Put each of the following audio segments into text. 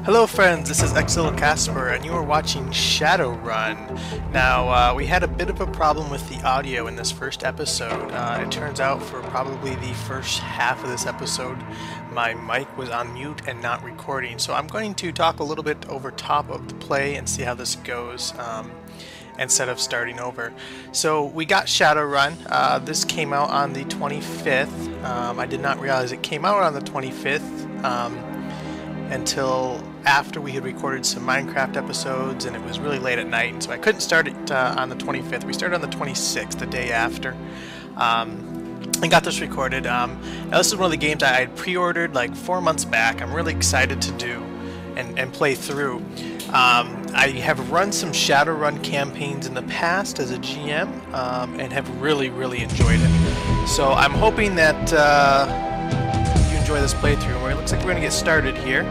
Hello friends, this is Casper and you are watching Shadowrun. Now, we had a bit of a problem with the audio in this first episode. It turns out for probably the first half of this episode, my mic was on mute and not recording. So I'm going to talk a little bit over top of the play and see how this goes instead of starting over. So we got Shadowrun. This came out on the 25th. I did not realize it came out on the 25th. Until after we had recorded some Minecraft episodes, and it was really late at night, and so I couldn't start it on the 25th. We started on the 26th, the day after, and got this recorded. Now this is one of the games I had pre-ordered like 4 months back. I'm really excited to do and play through. I have run some Shadowrun campaigns in the past as a GM, and have really enjoyed it. So I'm hoping that enjoy this playthrough. It looks like we're going to get started here.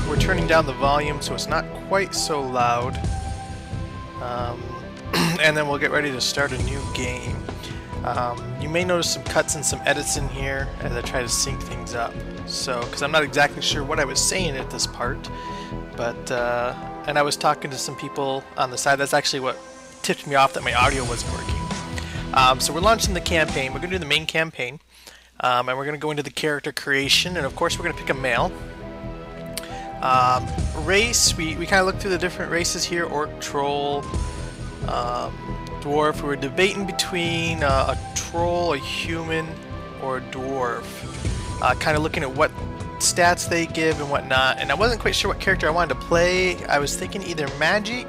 We're turning down the volume so it's not quite so loud, and then we'll get ready to start a new game. You may notice some cuts and some edits in here as I try to sync things up. So, because I'm not exactly sure what I was saying at this part, but and I was talking to some people on the side. That's actually what tipped me off that my audio was working. So we're launching the campaign. We're going to do the main campaign. And we're going to go into the character creation, and of course we're going to pick a male. Race, we kind of looked through the different races here: orc, troll, dwarf. We were debating between a troll, a human, or a dwarf. Kind of looking at what stats they give and whatnot, and I wasn't quite sure what character I wanted to play. I was thinking either magic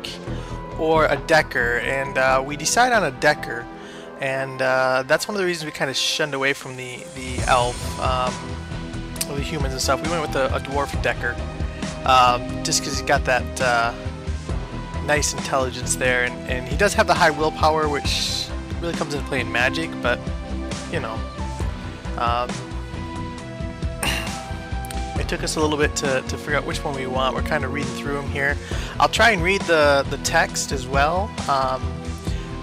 or a decker, and we decided on a decker. And that's one of the reasons we kind of shunned away from the elf, or the humans and stuff. We went with a dwarf decker, just because he's got that nice intelligence there, and he does have the high willpower, which really comes into play in magic, but, you know. It took us a little bit to figure out which one we want. We're kind of reading through them here. I'll try and read the text as well.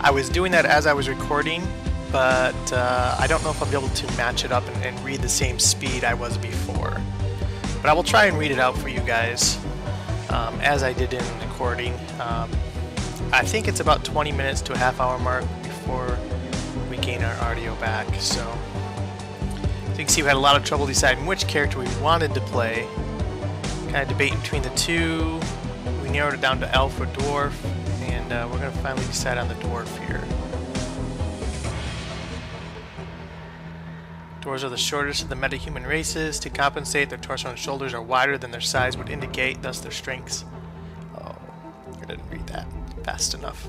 I was doing that as I was recording, but I don't know if I'll be able to match it up and read the same speed I was before. But I will try and read it out for you guys as I did in recording. I think it's about 20 minutes to a half-hour mark before we gain our audio back. So you can see we had a lot of trouble deciding which character we wanted to play. Kind of debating between the two. We narrowed it down to elf or dwarf. And we're going to finally decide on the dwarf here. Dwarves are the shortest of the metahuman races. To compensate, their torso and shoulders are wider than their size would indicate, thus their strengths. Oh, I didn't read that fast enough.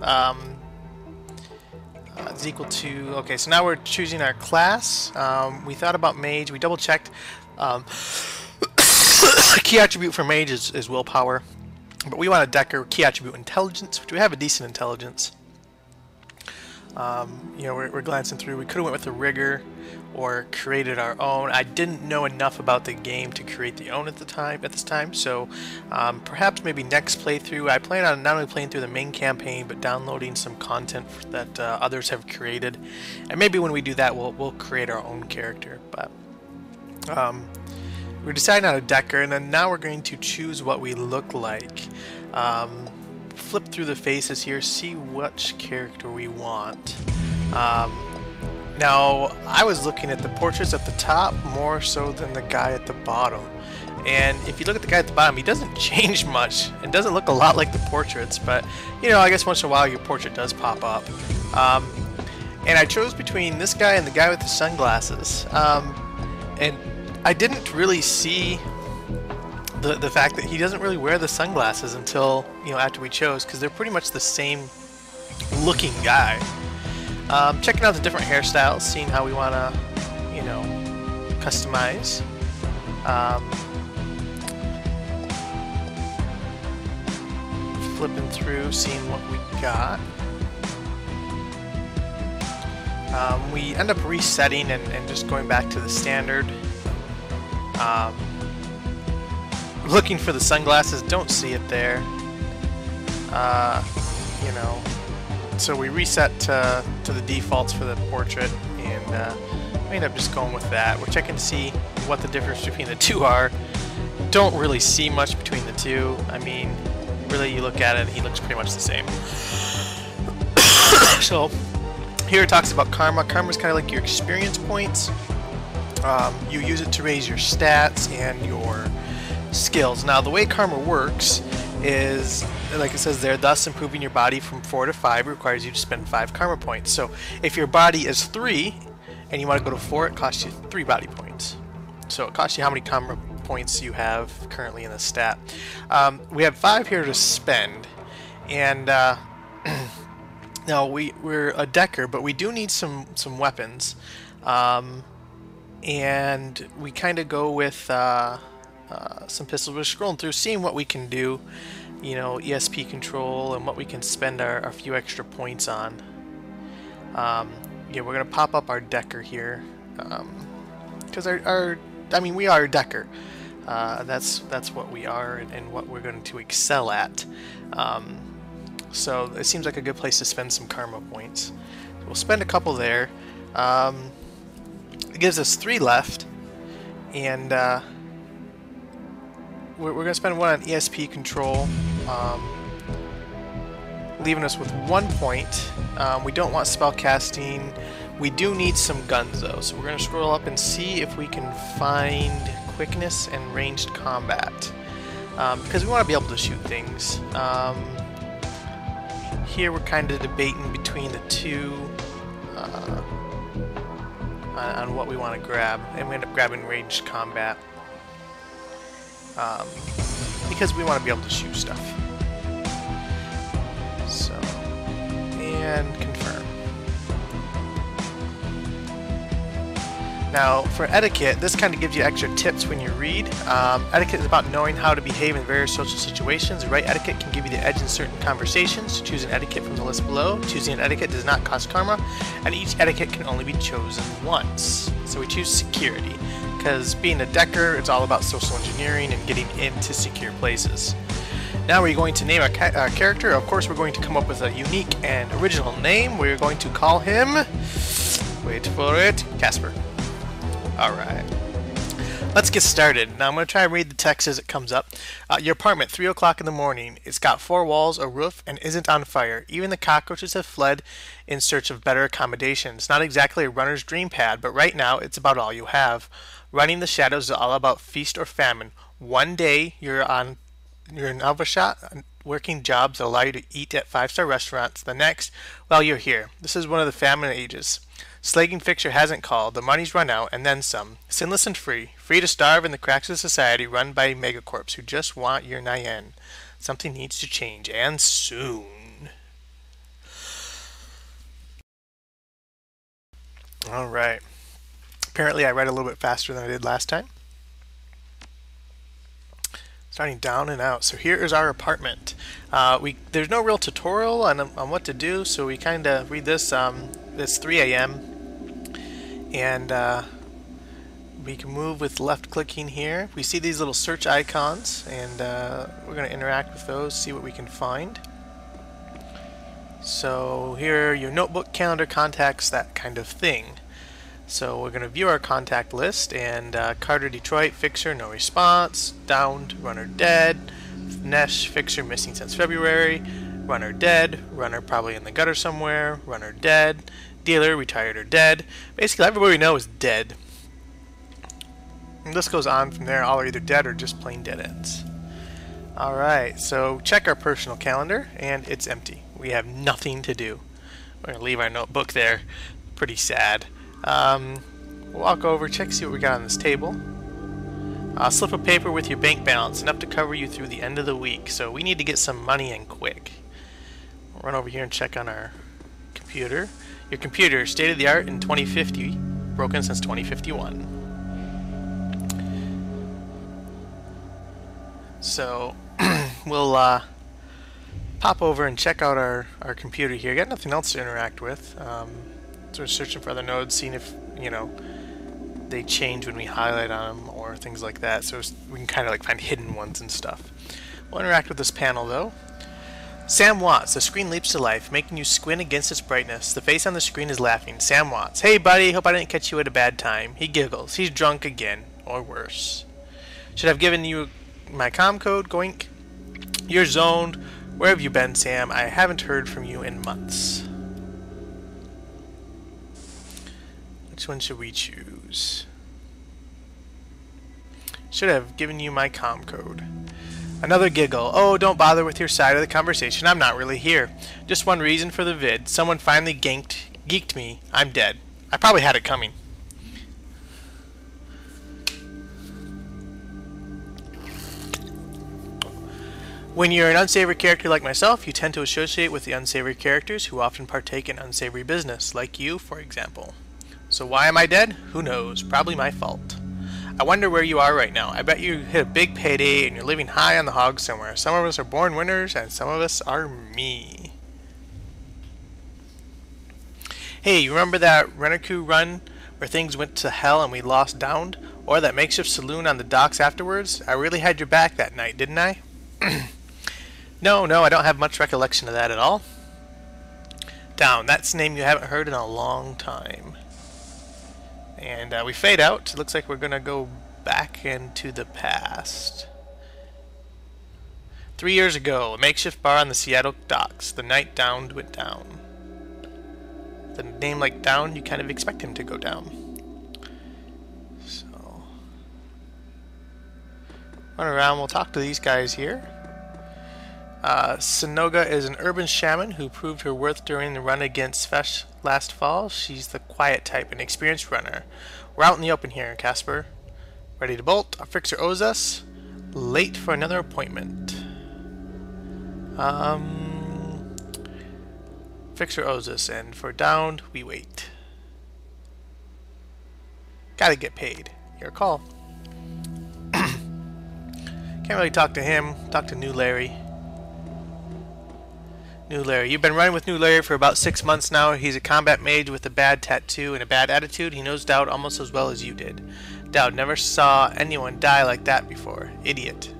Is equal to... Okay, so now we're choosing our class. We thought about mage. We double-checked. Key attribute for mage is willpower. But we want a decker, key attribute intelligence, which we have a decent intelligence. You know, we're glancing through. We could have went with a rigger or created our own. I didn't know enough about the game to create the own at this time. So perhaps maybe next playthrough. I plan on not only playing through the main campaign, but downloading some content that others have created. And maybe when we do that, we'll create our own character. But we're deciding on a decker, and then now we're going to choose what we look like. Flip through the faces here, see which character we want. Now, I was looking at the portraits at the top more so than the guy at the bottom. And if you look at the guy at the bottom, he doesn't change much and doesn't look a lot like the portraits, but, you know, I guess once in a while your portrait does pop up. And I chose between this guy and the guy with the sunglasses. And I didn't really see the fact that he doesn't really wear the sunglasses until, you know, after we chose, because they're pretty much the same looking guy. Checking out the different hairstyles, seeing how we want to, you know, customize. Flipping through, seeing what we got. We end up resetting and just going back to the standard. Looking for the sunglasses, don't see it there. You know, so we reset to the defaults for the portrait, and we end up just going with that. We're checking to see what the difference between the two are. don't really see much between the two. I mean, really, you look at it, he looks pretty much the same. So here it talks about karma. Karma is kind of like your experience points. You use it to raise your stats and your skills. Now, the way karma works is, like it says there, thus improving your body from 4 to 5 requires you to spend 5 karma points. So if your body is 3 and you want to go to 4, it costs you 3 body points. So it costs you how many karma points you have currently in the stat. We have 5 here to spend, and now we're a decker, but we do need some weapons, and we kind of go with some pistols. We're scrolling through, seeing what we can do, you know, ESP control, and what we can spend our few extra points on. Yeah, we're gonna pop up our decker here, because I mean, we are a decker. That's what we are, and what we're going to excel at. So it seems like a good place to spend some karma points. So we'll spend a couple there. It gives us 3 left, and we're going to spend 1 on ESP control, leaving us with 1 point. We don't want spell casting. We do need some guns though, so we're going to scroll up and see if we can find quickness and ranged combat, because we want to be able to shoot things. Here we're kind of debating between the two on what we want to grab, and we end up grabbing ranged combat because we want to be able to shoot stuff. So, and confirm. Now, for etiquette, this kind of gives you extra tips when you read. Etiquette is about knowing how to behave in various social situations. The right etiquette can give you the edge in certain conversations. Choose an etiquette from the list below. Choosing an etiquette does not cost karma, and each etiquette can only be chosen once. So we choose security, because being a decker, it's all about social engineering and getting into secure places. Now we're going to name our character. Of course, we're going to come up with a unique and original name. We're going to call him, wait for it, Casper. Alright, let's get started. Now I'm going to try and read the text as it comes up. Your apartment, 3 o'clock in the morning. It's got 4 walls, a roof, and isn't on fire. Even the cockroaches have fled in search of better accommodations. Not exactly a runner's dream pad, but right now it's about all you have. Running the shadows is all about feast or famine. One day you're in Alvashot, working jobs that allow you to eat at 5-star restaurants. The next, well, you're here. This is one of the famine ages. Slagging fixture hasn't called, the money's run out, and then some. Sinless and free to starve in the cracks of society run by megacorps who just want your Nyan. Something needs to change, and soon. Alright. Apparently I read a little bit faster than I did last time. Starting down and out. So here is our apartment. There's no real tutorial on what to do, so we kind of read this. It's 3 a.m. and we can move with left clicking here. We see these little search icons, and we're going to interact with those, see what we can find. So here are your notebook, calendar, contacts, that kind of thing. So we're going to view our contact list, and Carter Detroit, fixer, no response, downed, runner dead, Nesh, fixer, missing since February, runner dead, runner probably in the gutter somewhere, runner dead, dealer, retired or dead. Basically everybody we know is dead. And this goes on from there, all are either dead or just plain dead ends. Alright, so check our personal calendar, and it's empty. We have nothing to do. We're going to leave our notebook there. Pretty sad. We'll walk over, check, see what we got on this table. A slip of paper with your bank balance, enough to cover you through the end of the week. So we need to get some money in quick. We'll run over here and check on our computer. Your computer, state-of-the-art in 2050, broken since 2051. So we'll pop over and check out our computer here. Got nothing else to interact with. So we're searching for other nodes, seeing if, you know, they change when we highlight on them or things like that. So we can kind of like find hidden ones and stuff. We'll interact with this panel though. Sam Watts. The screen leaps to life, making you squint against its brightness. The face on the screen is laughing. Sam Watts. Hey buddy, hope I didn't catch you at a bad time. He giggles. He's drunk again. Or worse. Should have given you my comm code, goink. You're zoned. Where have you been, Sam? I haven't heard from you in months. Which one should we choose? Should have given you my comm code. Another giggle. Oh, don't bother with your side of the conversation. I'm not really here. Just one reason for the vid. Someone finally geeked me. I'm dead. I probably had it coming. When you're an unsavory character like myself, you tend to associate with the unsavory characters who often partake in unsavory business, like you, for example. So why am I dead? Who knows? Probably my fault. I wonder where you are right now. I bet you hit a big payday and you're living high on the hog somewhere. Some of us are born winners and some of us are me. Hey, you remember that Renaku run where things went to hell and we lost downed? Or that makeshift saloon on the docks afterwards? I really had your back that night, didn't I? No, I don't have much recollection of that at all. Down, that's a name you haven't heard in a long time. And we fade out. It looks like we're going to go back into the past. 3 years ago, a makeshift bar on the Seattle docks. The night Downed went down. The name like Down, you kind of expect him to go down. So, run around, we'll talk to these guys here. Sonoga is an urban shaman who proved her worth during the run against Fesh last fall. She's the quiet type, an experienced runner. We're out in the open here, Casper. Ready to bolt. Our fixer owes us. Late for another appointment. Fixer owes us, and for downed, we wait. Gotta get paid. Your call. Can't really talk to him. Talk to New Larry. New Larry. You've been running with New Larry for about 6 months now. He's a combat mage with a bad tattoo and a bad attitude. He knows Dowd almost as well as you did. Dowd never saw anyone die like that before. Idiot.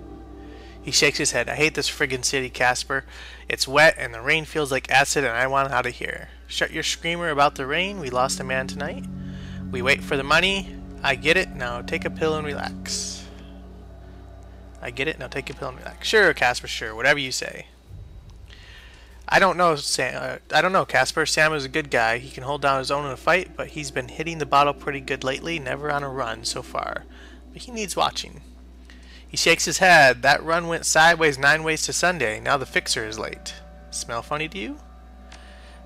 He shakes his head. I hate this friggin' city, Casper. It's wet and the rain feels like acid and I want out of here. Shut your screamer about the rain. We lost a man tonight. We wait for the money. I get it. Now take a pill and relax. I get it. Now take a pill and relax. Sure, Casper, sure. Whatever you say. I don't know, Sam. I don't know, Casper. Sam is a good guy. He can hold down his own in a fight, but he's been hitting the bottle pretty good lately. Never on a run so far. But he needs watching. He shakes his head. That run went sideways 9 ways to Sunday. Now the fixer is late. Smell funny to you?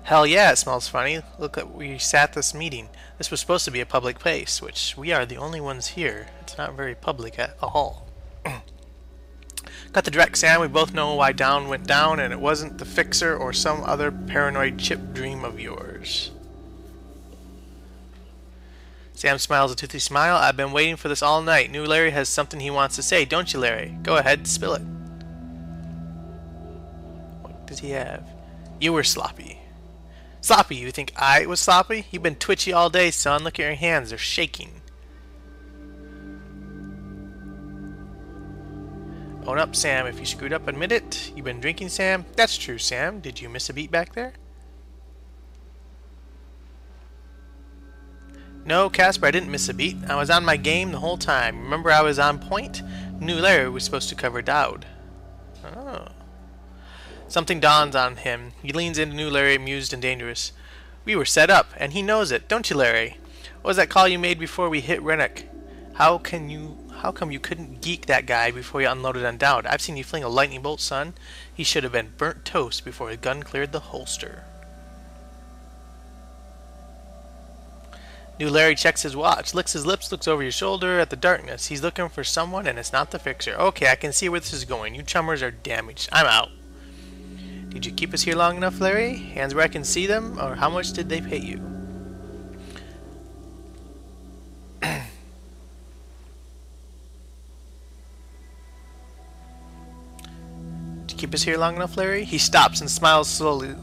Hell yeah, it smells funny. Look at we sat this meeting. This was supposed to be a public place, which we are the only ones here. It's not very public at all. Got the direct, Sam. We both know why Down went down, and it wasn't the fixer or some other paranoid chip dream of yours. Sam smiles a toothy smile. I've been waiting for this all night. New Larry has something he wants to say, don't you, Larry? Go ahead, spill it. What did he have? You were sloppy. Sloppy? You think I was sloppy? You've been twitchy all day, son. Look at your hands. They're shaking. Own up, Sam. If you screwed up, admit it. You've been drinking, Sam? That's true, Sam. Did you miss a beat back there? No, Casper, I didn't miss a beat. I was on my game the whole time. Remember I was on point? New Larry was supposed to cover Dowd. Oh. Something dawns on him. He leans into New Larry, amused and dangerous. We were set up, and he knows it. Don't you, Larry? What was that call you made before we hit Rennick? How come you couldn't geek that guy before you unloaded on Dowd? I've seen you fling a lightning bolt, son. He should have been burnt toast before his gun cleared the holster. New Larry checks his watch, licks his lips, looks over your shoulder at the darkness. He's looking for someone, and it's not the fixer. Okay, I can see where this is going. You chummers are damaged. I'm out. Did you keep us here long enough, Larry? Hands where I can see them? Or how much did they pay you? Keep us here long enough, Larry? He stops and smiles slowly.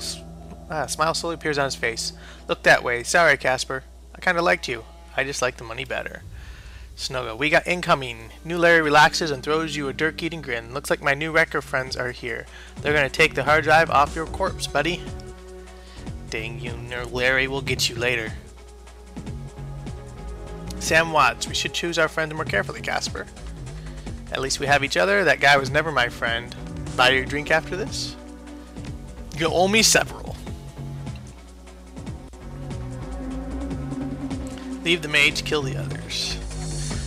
Smile slowly appears on his face. Look that way. Sorry, Casper. I kind of liked you. I just like the money better. Snoga, we got incoming. New Larry relaxes and throws you a dirt-eating grin. Looks like my new wrecker friends are here. They're gonna take the hard drive off your corpse, buddy. Dang you, New Larry. We'll get you later. Sam Watts. We should choose our friends more carefully, Casper. At least we have each other. That guy was never my friend. Buy your drink after this? You owe me several. Leave the mage, kill the others.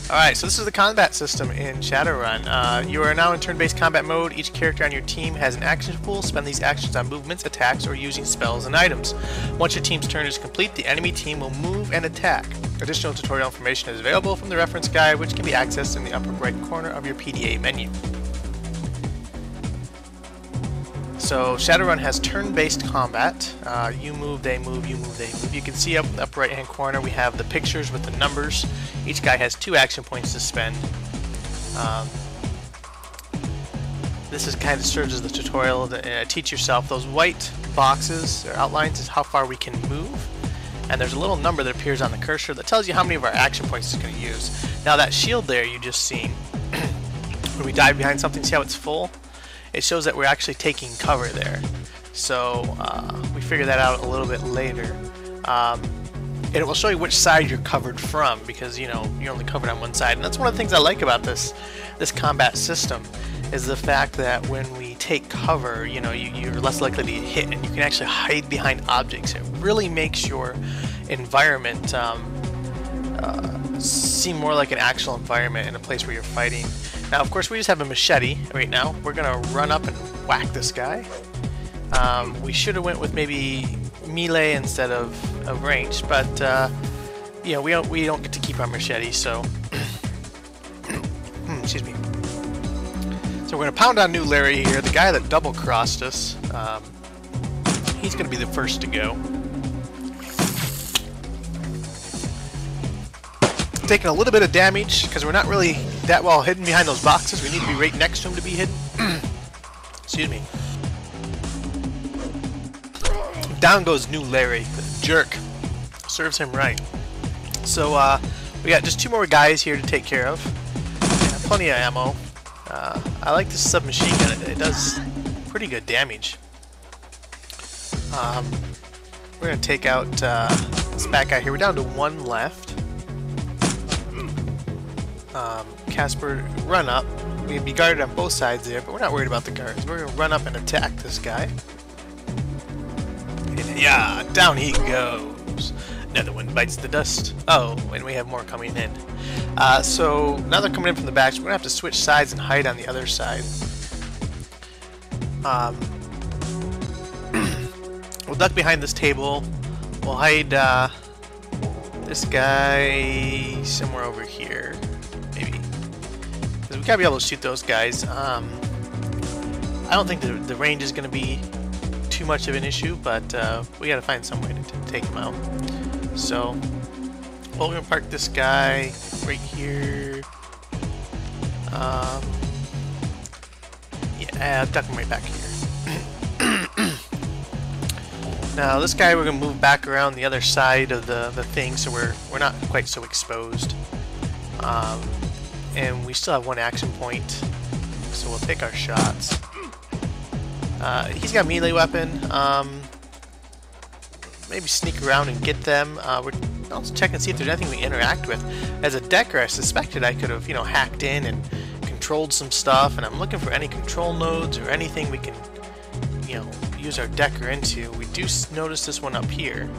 Alright, so this is the combat system in Shadowrun. You are now in turn-based combat mode. Each character on your team has an action pool. Spend these actions on movements, attacks, or using spells and items. Once your team's turn is complete, the enemy team will move and attack. Additional tutorial information is available from the reference guide, which can be accessed in the upper right corner of your PDA menu. So Shadowrun has turn-based combat. You move, they move, you move, they move. You can see up in the upper right-hand corner we have the pictures with the numbers. Each guy has 2 action points to spend. This is kind of serves as the tutorial to teach yourself. Those white boxes or outlines is how far we can move. And there's a little number that appears on the cursor that tells you how many of our action points it's going to use. Now that shield there you just seen, when we dive behind something, see how it's full? It shows that we're actually taking cover there. So we figure that out a little bit later. And it will show you which side you're covered from, because you're only covered on one side. And that's one of the things I like about this combat system, is the fact that when we take cover, you're less likely to get hit, and you can actually hide behind objects. It really makes your environment seem more like an actual environment in a place where you're fighting. Now, of course, we just have a machete right now. We're gonna run up and whack this guy. We should have went with maybe melee instead of range, but we don't get to keep our machete, so excuse me. So we're gonna pound on New Larry here, the guy that double crossed us. He's gonna be the first to go. Taking a little bit of damage because we're not really that well hidden behind those boxes. We need to be right next to him to be hidden. Excuse me. Down goes New Larry, the jerk. Serves him right. So we got just 2 more guys here to take care of. And plenty of ammo. I like this submachine gun. It does pretty good damage. We're gonna take out this bad guy here. We're down to 1 left. Casper, run up. We can be guarded on both sides there, but we're not worried about the guards. We're going to run up and attack this guy. And yeah, down he goes. Another one bites the dust. Oh, and we have more coming in. So now they're coming in from the back, so we're going to have to switch sides and hide on the other side. We'll duck behind this table. We'll hide this guy somewhere over here. We gotta be able to shoot those guys. I don't think the range is gonna be too much of an issue, but we gotta find some way to take them out. So we're gonna park this guy right here. Yeah, duck him right back here. Now this guy we're gonna move back around the other side of the thing, so we're not quite so exposed. And we still have 1 action point, so we'll take our shots. He's got a melee weapon. Maybe sneak around and get them. We're also checking to see if there's anything we interact with. As a decker, I suspected I could have, hacked in and controlled some stuff, and I'm looking for any control nodes or anything we can, use our decker into. We do notice this one up here.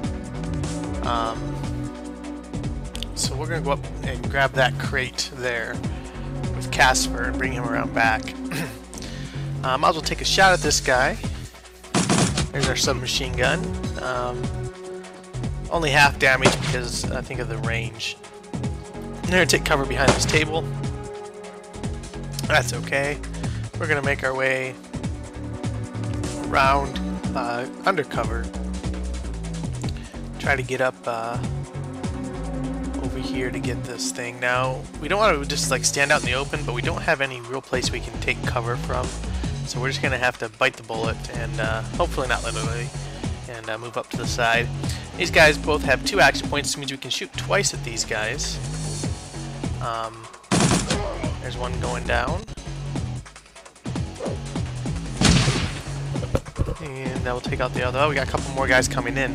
So we're going to go up and grab that crate there with Casper and bring him around back. Might as well take a shot at this guy. There's our submachine gun. Only half damage because I think of the range. I'm going to take cover behind this table. That's okay. We're going to make our way around undercover. Try to get up over here to get this thing. Now, we don't want to just stand out in the open, but we don't have any real place we can take cover from. So we're just going to have to bite the bullet and hopefully not literally, and move up to the side. These guys both have 2 action points, which means we can shoot twice at these guys. There's one going down. And that will take out the other. Oh, we got a couple more guys coming in.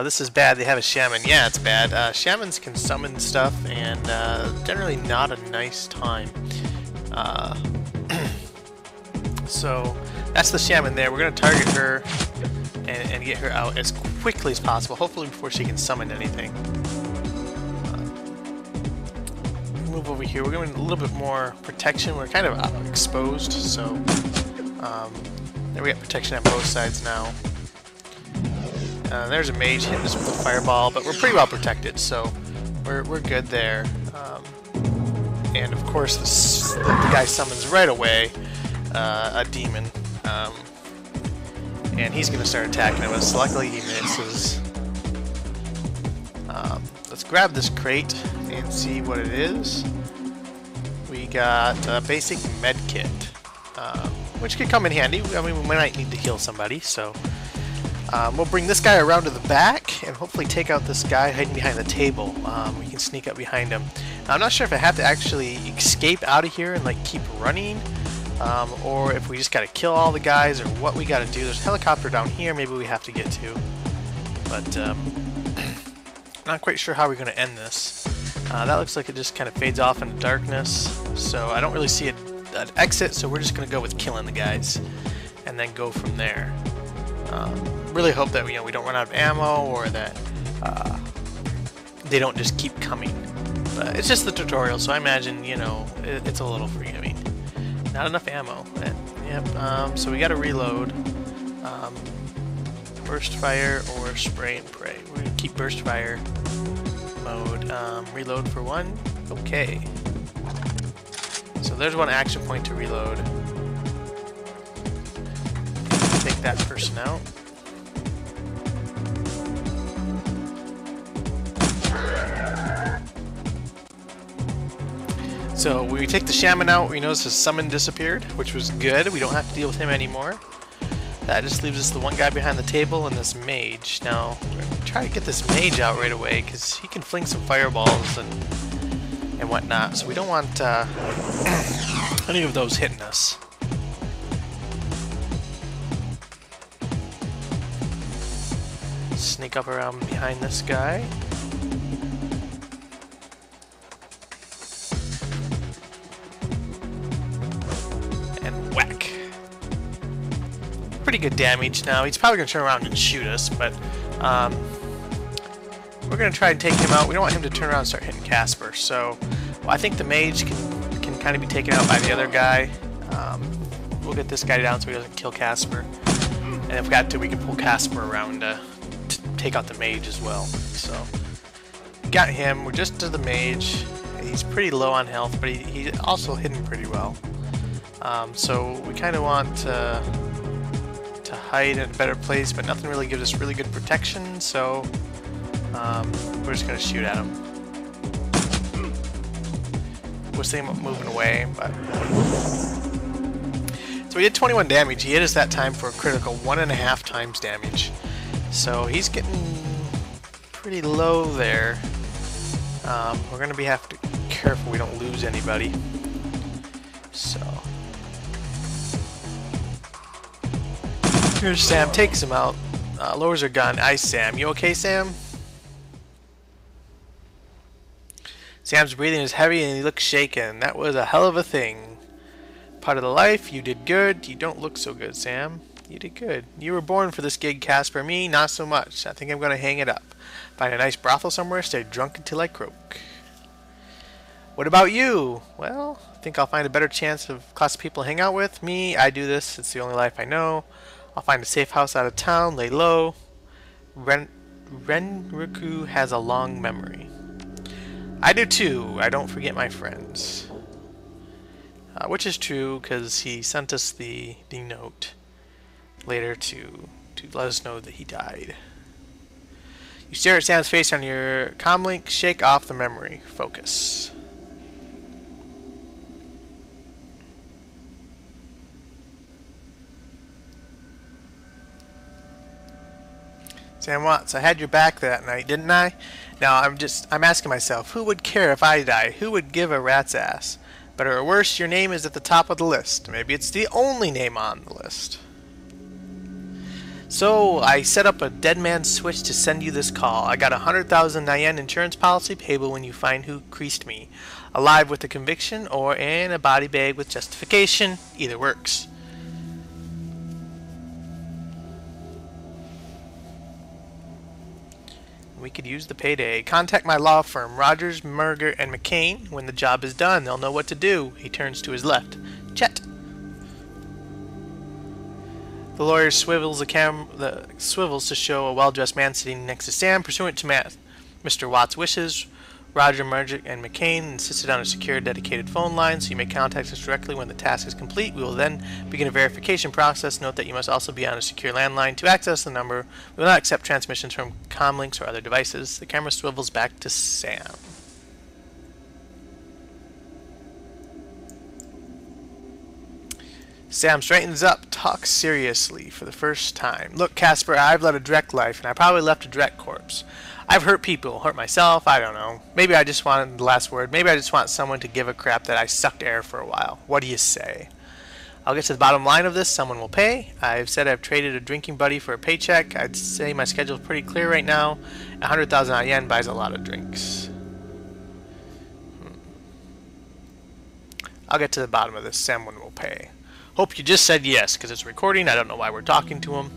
This is bad. They have a shaman. Yeah, it's bad. Shamans can summon stuff, and generally not a nice time. So that's the shaman there. We're going to target her and get her out as quickly as possible, hopefully before she can summon anything. Move over here. We're going a little bit more protection. We're kind of exposed, so there we got protection on both sides now. There's a mage hitting us with a fireball, but we're pretty well protected, so we're good there. And of course, the guy summons right away a demon, and he's going to start attacking us. Luckily, he misses. Let's grab this crate and see what it is. We got a basic med kit, which could come in handy. I mean, we might need to heal somebody, so. We'll bring this guy around to the back and hopefully take out this guy hiding behind the table. We can sneak up behind him. Now, I'm not sure if I have to actually escape out of here and like keep running, or if we just gotta kill all the guys, or what we gotta do. There's a helicopter down here maybe we have to get to, but not quite sure how we're gonna end this. That looks like it just kind of fades off into darkness, so I don't really see an exit, so we're just gonna go with killing the guys and then go from there. Really hope that we don't run out of ammo, or that they don't just keep coming. But it's just the tutorial, so I imagine it's a little forgiving. Not enough ammo. Yep. So we got to reload. Burst fire or spray and pray. We're gonna keep burst fire mode. Reload for one. Okay. So there's one action point to reload. Take that person out. So we take the shaman out, we notice his summon disappeared, which was good. We don't have to deal with him anymore. That just leaves us the one guy behind the table and this mage. Now, we're going to try to get this mage out right away, because he can fling some fireballs and whatnot. So we don't want any of those hitting us. Sneak up around behind this guy. And whack. Pretty good damage now. He's probably going to turn around and shoot us, but we're going to try and take him out. We don't want him to turn around and start hitting Casper, so I think the mage can kind of be taken out by the other guy. We'll get this guy down so he doesn't kill Casper. And if we got to, we can pull Casper around to take out the mage as well. So got him. We're just to the mage. He's pretty low on health, but he's also hidden pretty well. So we kind of want to hide in a better place, but nothing really gives us really good protection. So we're just gonna shoot at him. We're seeing him moving away, but so we did 21 damage. He hit us that time for a critical 1.5 times damage. So he's getting pretty low there. We're going to have to be careful we don't lose anybody. So here's Sam, takes him out, lowers her gun. Ice Sam. You okay, Sam? Sam's breathing is heavy and he looks shaken. That was a hell of a thing. Part of the life. You did good. You don't look so good, Sam. You did good. You were born for this gig, Casper. Me, not so much. I think I'm going to hang it up. Find a nice brothel somewhere, stay drunk until I croak. What about you? Well, I think I'll find a better chance of class of people to hang out with. Me, I do this. It's the only life I know. I'll find a safe house out of town, lay low. Renriku has a long memory. I do too. I don't forget my friends. Which is true, because he sent us the note later to let us know that he died. You stare at Sam's face on your comlink, shake off the memory. Focus. Sam Watts, I had your back that night, didn't I? Now I'm asking myself, who would care if I die? Who would give a rat's ass? Better or worse, your name is at the top of the list. Maybe it's the only name on the list. So, I set up a dead man's switch to send you this call. I got a 100,000 yen insurance policy payable when you find who creased me. Alive with a conviction or in a body bag with justification. Either works. We could use the payday. Contact my law firm, Rogers, Merger, and McCain. When the job is done, they'll know what to do. He turns to his left. Chet. The lawyer swivels swivels to show a well-dressed man sitting next to Sam. Pursuant to Mr. Watt's wishes, Roger, Mergic, and McCain insisted on a secure, dedicated phone line, so you may contact us directly when the task is complete. We will then begin a verification process. Note that you must also be on a secure landline. To access the number, we will not accept transmissions from comlinks or other devices. The camera swivels back to Sam. Sam straightens up, talks seriously for the first time. Look, Casper, I've led a direct life, and I probably left a direct corpse. I've hurt people, hurt myself, I don't know. Maybe I just wanted the last word. Maybe I just want someone to give a crap that I sucked air for a while. What do you say? I'll get to the bottom line of this. Someone will pay. I've said I've traded a drinking buddy for a paycheck. I'd say my schedule's pretty clear right now. 100,000 yen buys a lot of drinks. I'll get to the bottom of this. Someone will pay. Hope you just said yes, because it's recording. I don't know why we're talking to him.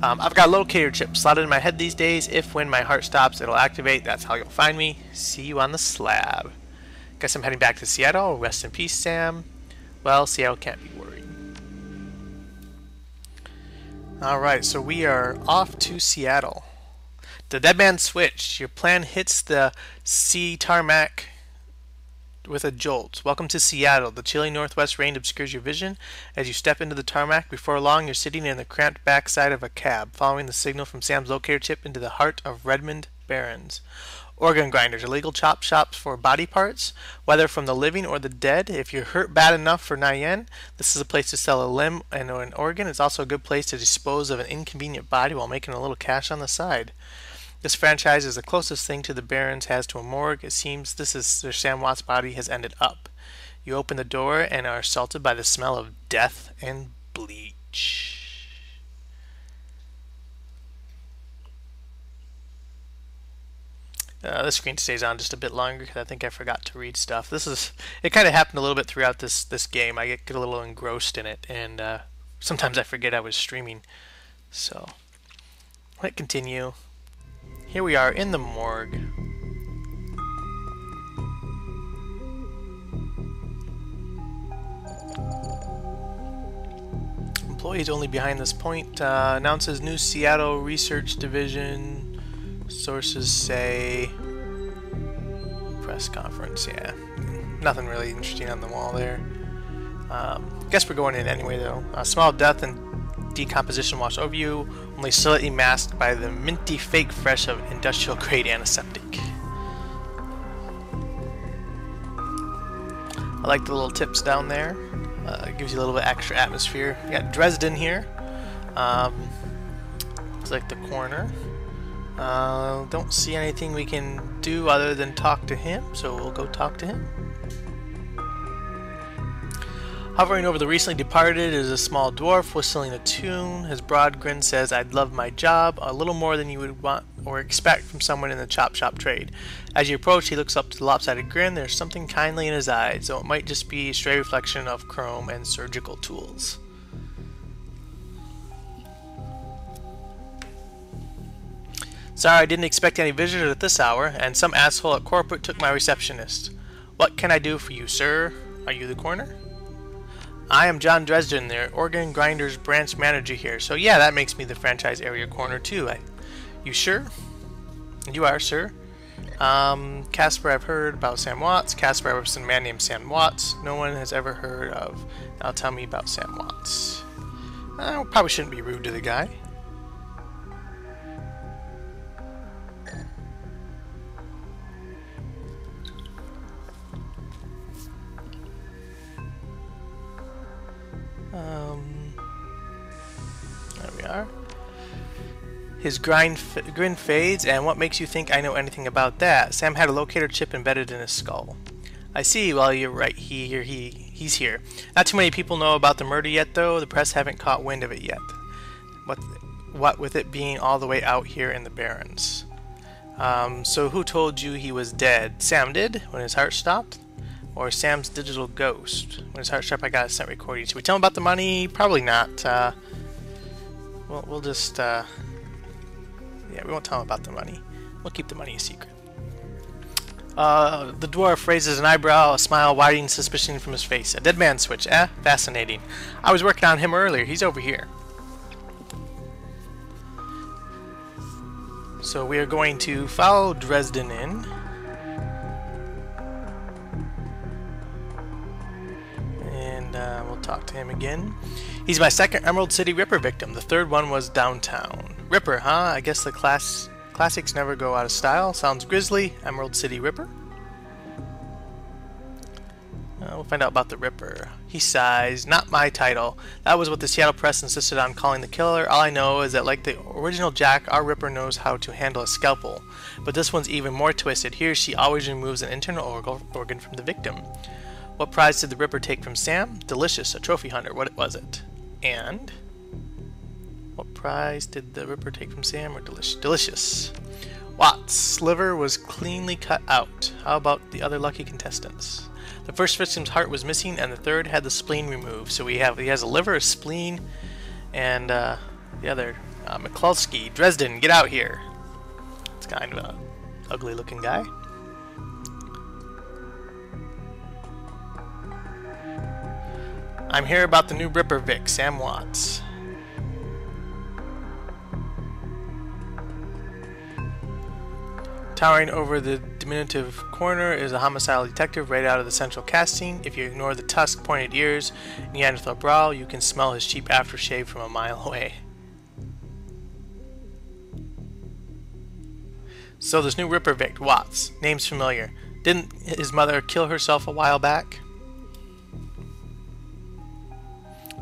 I've got a locator chip slotted in my head these days. If when my heart stops, it'll activate. That's how you'll find me. See you on the slab. Guess I'm heading back to Seattle. Rest in peace, Sam. Well, Seattle can't be worried. Alright, so we are off to Seattle. The dead man switch. Your plan hits the sea tarmac with a jolt. Welcome to Seattle. The chilly northwest rain obscures your vision as you step into the tarmac. Before long, you're sitting in the cramped backside of a cab, following the signal from Sam's locator chip into the heart of Redmond Barrens. Organ grinders, illegal chop shops for body parts, whether from the living or the dead. If you're hurt bad enough for 9 yen, this is a place to sell a limb and an organ. It's also a good place to dispose of an inconvenient body while making a little cash on the side. This franchise is the closest thing to the Barrens has to a morgue. It seems this is where Sam Watt's body has ended up. You open the door and are assaulted by the smell of death and bleach. This screen stays on just a bit longer because I think I forgot to read stuff. It kind of happened a little bit throughout this game. I get a little engrossed in it, and sometimes I forget I was streaming. So, let continue. Here we are in the morgue. Employees only behind this point. Announces new Seattle Research Division. Sources say press conference. Yeah, nothing really interesting on the wall there. Guess we're going in anyway though. Smell of death and decomposition wash over you, only slightly masked by the minty fake fresh of industrial grade antiseptic. I like the little tips down there. It gives you a little bit extra atmosphere. You got Dresden here. It's like the corner. Don't see anything we can do other than talk to him, so we'll go talk to him. Hovering over the recently departed is a small dwarf whistling a tune. His broad grin says, "I'd love my job," a little more than you would want or expect from someone in the chop shop trade. As you approach, he looks up to the lopsided grin. There's something kindly in his eyes, though it might just be a stray reflection of chrome and surgical tools. Sorry, I didn't expect any visitors at this hour, and some asshole at corporate took my receptionist. What can I do for you, sir? Are you the coroner? I am John Dresden, the organ grinders branch manager here. So yeah, that makes me the franchise area coroner too. You sure? You are, sir. Casper, I've heard about Sam Watts. Casper, I was a man named Sam Watts. No one has ever heard of. Now tell me about Sam Watts. I probably shouldn't be rude to the guy. There we are. His grin fades, and what makes you think I know anything about that? Sam had a locator chip embedded in his skull. I see. Well, you're right. He's here. Not too many people know about the murder yet, though. The press haven't caught wind of it yet. what with it being all the way out here in the Barrens. So who told you he was dead? Sam did, when his heart stopped? Or Sam's digital ghost? When his heart stopped, I got a scent recording. Should we tell him about the money? Probably not. We'll just, yeah, we won't tell him about the money. We'll keep the money a secret. The dwarf raises an eyebrow, a smile widening suspicion from his face. A dead man switch, eh? Fascinating. I was working on him earlier. He's over here. So we are going to follow Dresden in. And we'll talk to him again. He's my second Emerald City Ripper victim. The third one was downtown. Ripper, huh? I guess the classics never go out of style. Sounds grisly. Emerald City Ripper. We'll find out about the Ripper. He sighs. Not my title. That was what the Seattle Press insisted on calling the killer. All I know is that like the original Jack, our Ripper knows how to handle a scalpel. But this one's even more twisted. Here she always removes an internal organ from the victim. What prize did the Ripper take from Sam? Delicious, a trophy hunter. What was it? And what prize did the Ripper take from Sam? Or delicious. Watts' liver was cleanly cut out. How about the other lucky contestants? The first victim's heart was missing, and the third had the spleen removed. So he has a liver, a spleen, and the other McCluskey. Dresden, get out here. It's kind of a ugly-looking guy. I'm here about the new Ripper Vic, Sam Watts. Towering over the diminutive corner is a homicidal detective right out of the central casting. If you ignore the tusk, pointed ears, Neanderthal brow, you can smell his cheap aftershave from a mile away. So this new Ripper Vic, Watts, name's familiar. Didn't his mother kill herself a while back?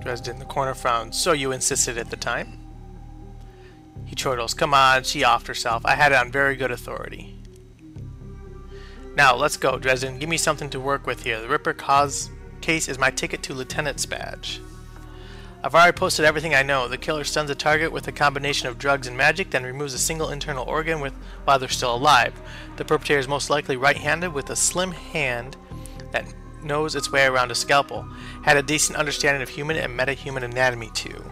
Dresden in the corner frowns. So you insisted at the time? He chortles. Come on, she offed herself. I had it on very good authority. Now, let's go, Dresden. Give me something to work with here. The Ripper case is my ticket to Lieutenant's badge. I've already posted everything I know. The killer stuns a target with a combination of drugs and magic, then removes a single internal organ while they're still alive. The perpetrator is most likely right-handed with a slim hand that knows its way around a scalpel. Had a decent understanding of human and metahuman anatomy, too.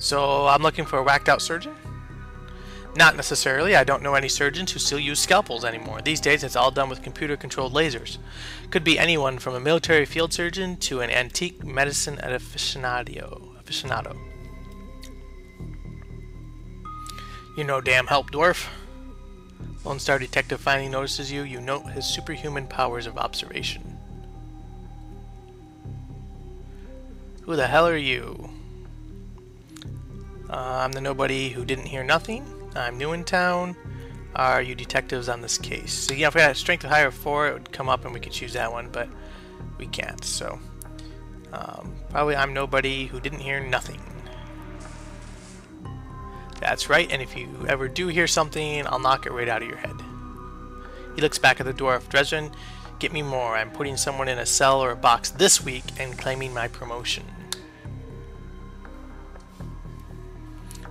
So I'm looking for a whacked-out surgeon? Not necessarily. I don't know any surgeons who still use scalpels anymore. These days it's all done with computer-controlled lasers. Could be anyone from a military field surgeon to an antique medicine aficionado. You no damn help, dwarf. Lone Star Detective finally notices you. You note his superhuman powers of observation. Who the hell are you? I'm the nobody who didn't hear nothing. I'm new in town. Are you detectives on this case? So yeah, if we had a strength of higher 4, it would come up and we could choose that one, but we can't. So probably I'm nobody who didn't hear nothing. That's right, and if you ever do hear something, I'll knock it right out of your head. He looks back at the dwarf. Dresden, get me more. I'm putting someone in a cell or a box this week and claiming my promotion.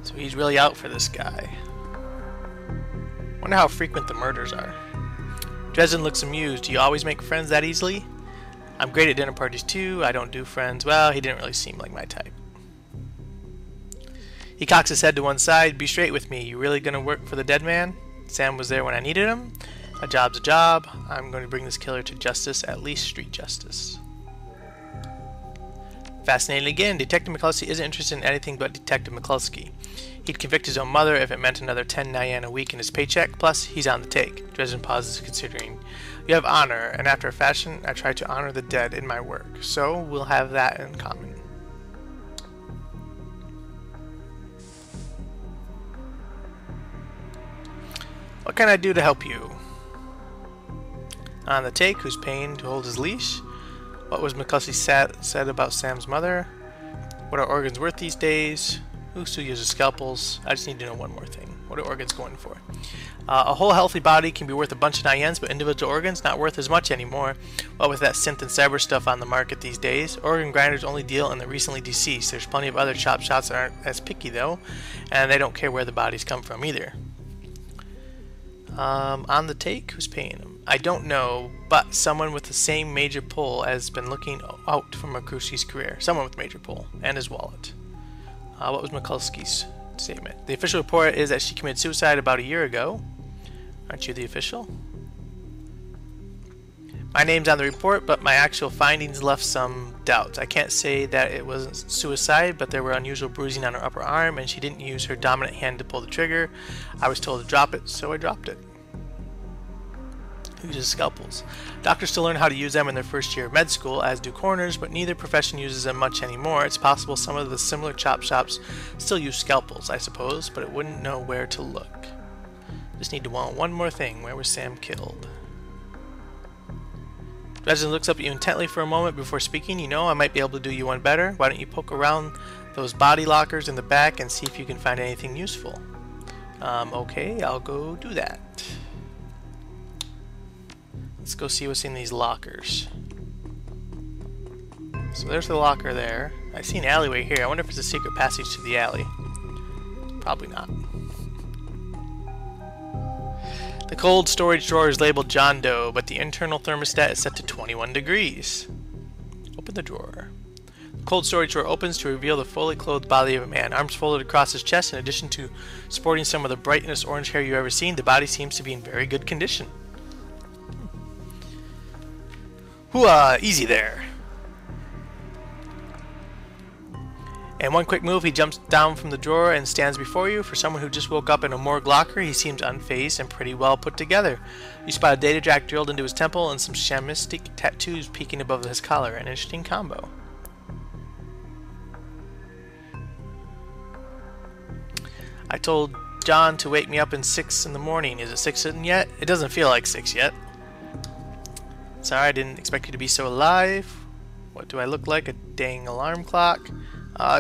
So he's really out for this guy. Wonder how frequent the murders are. Dresden looks amused. Do you always make friends that easily? I'm great at dinner parties too. I don't do friends. Well, he didn't really seem like my type. He cocks his head to one side. Be straight with me. You really gonna work for the dead man? Sam was there when I needed him. A job's a job. I'm going to bring this killer to justice, at least street justice. Fascinating again. Detective McCluskey isn't interested in anything but Detective McCluskey. He'd convict his own mother if it meant another 10 Nyan a week in his paycheck, plus he's on the take. Dresden pauses, considering. You have honor, and after a fashion, I try to honor the dead in my work, so we'll have that in common. What can I do to help you? On the take, who's paying to hold his leash? What was McCluskey said about Sam's mother? What are organs worth these days? Who still uses scalpels? I just need to know one more thing. What are organs going for? A whole healthy body can be worth a bunch of INs, but individual organs not worth as much anymore. Well, with that synth and cyber stuff on the market these days, organ grinders only deal in the recently deceased. There's plenty of other chop shops that aren't as picky though, and they don't care where the bodies come from either. On the take, who's paying them? I don't know, but someone with the same major pull has been looking out for Mercushi's career. Someone with major pull, and his wallet. What was Mikulski's statement? The official report is that she committed suicide about a year ago. Aren't you the official? My name's on the report, but my actual findings left some doubts. I can't say that it wasn't suicide, but there were unusual bruising on her upper arm, and she didn't use her dominant hand to pull the trigger. I was told to drop it, so I dropped it. Who uses scalpels? Doctors still learn how to use them in their first year of med school, as do coroners, but neither profession uses them much anymore. It's possible some of the similar chop shops still use scalpels, I suppose, but it wouldn't know where to look. Just need to want one more thing. Where was Sam killed? Resident looks up at you intently for a moment before speaking. You know, I might be able to do you one better. Why don't you poke around those body lockers in the back and see if you can find anything useful? Okay, I'll go do that. Let's go see what's in these lockers. So there's the locker there. I see an alleyway here. I wonder if it's a secret passage to the alley. Probably not. The cold storage drawer is labeled John Doe, but the internal thermostat is set to 21 degrees. Open the drawer. The cold storage drawer opens to reveal the fully clothed body of a man, arms folded across his chest. In addition to sporting some of the brightest orange hair you've ever seen, the body seems to be in very good condition. Hooah! Easy there. In one quick move, he jumps down from the drawer and stands before you. For someone who just woke up in a morgue locker, he seems unfazed and pretty well put together. You spot a data jack drilled into his temple and some shamanistic tattoos peeking above his collar. An interesting combo. I told John to wake me up in 6 in the morning. Is it 6 yet? It doesn't feel like 6 yet. Sorry, I didn't expect you to be so alive. What do I look like? A dang alarm clock?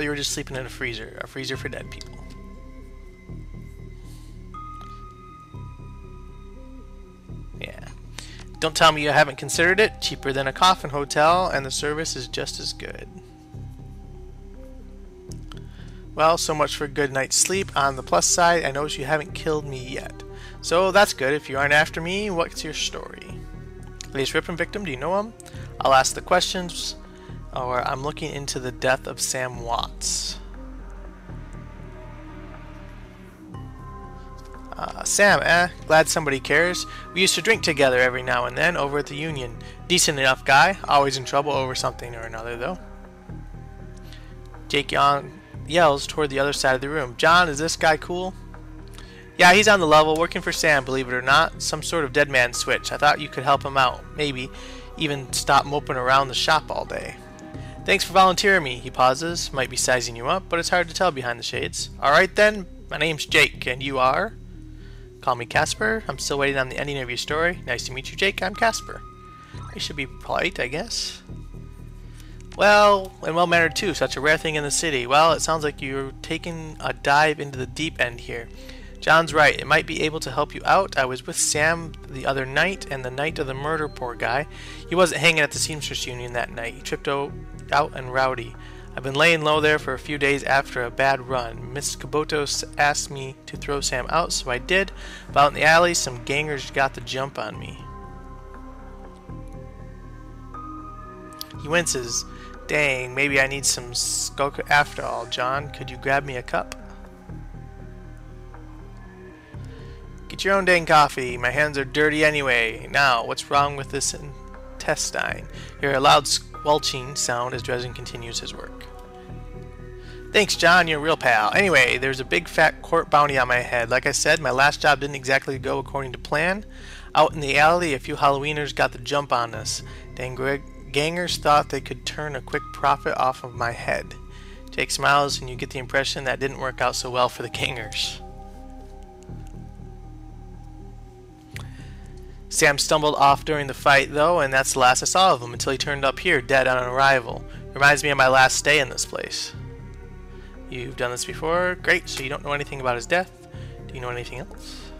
You were just sleeping in a freezer for dead people. Yeah. Don't tell me you haven't considered it. Cheaper than a coffin hotel, and the service is just as good. Well, so much for a good night's sleep. On the plus side, I notice you haven't killed me yet. So that's good. If you aren't after me, what's your story? Latest Ripon victim, do you know him? I'll ask the questions. Or I'm looking into the death of Sam Watts. Sam, glad somebody cares. We used to drink together every now and then over at the Union. Decent enough guy, always in trouble over something or another though. Jake yells toward the other side of the room. John, is this guy cool? Yeah, he's on the level, working for Sam, believe it or not. Some sort of dead man switch. I thought you could help him out. Maybe even stop moping around the shop all day. Thanks for volunteering me. He pauses. Might be sizing you up, but it's hard to tell behind the shades. Alright then, my name's Jake, and you are? Call me Casper. I'm still waiting on the ending of your story. Nice to meet you, Jake. I'm Casper. You should be polite, I guess. Well, and well-mannered too. Such a rare thing in the city. Well, it sounds like you're taking a dive into the deep end here. John's right. It might be able to help you out. I was with Sam the other night, and the night of the murder, poor guy. He wasn't hanging at the Seamstress Union that night. He tripped out and rowdy. I've been laying low there for a few days after a bad run. Miss Kabuto asked me to throw Sam out, so I did. But out in the alley, some gangers got the jump on me. He winces. Dang, maybe I need some skunk after all, John. Could you grab me a cup? Get your own dang coffee. My hands are dirty anyway. Now, what's wrong with this intestine? Hear a loud squelching sound as Dresden continues his work. Thanks, John. You're a real pal. Anyway, there's a big fat court bounty on my head. Like I said, my last job didn't exactly go according to plan. Out in the alley, a few Halloweeners got the jump on us. Dang gangers thought they could turn a quick profit off of my head. Jake smiles, and you get the impression that didn't work out so well for the gangers. Sam stumbled off during the fight, though, and that's the last I saw of him until he turned up here, dead on arrival. Reminds me of my last stay in this place. You've done this before? Great, so you don't know anything about his death? Do you know anything else?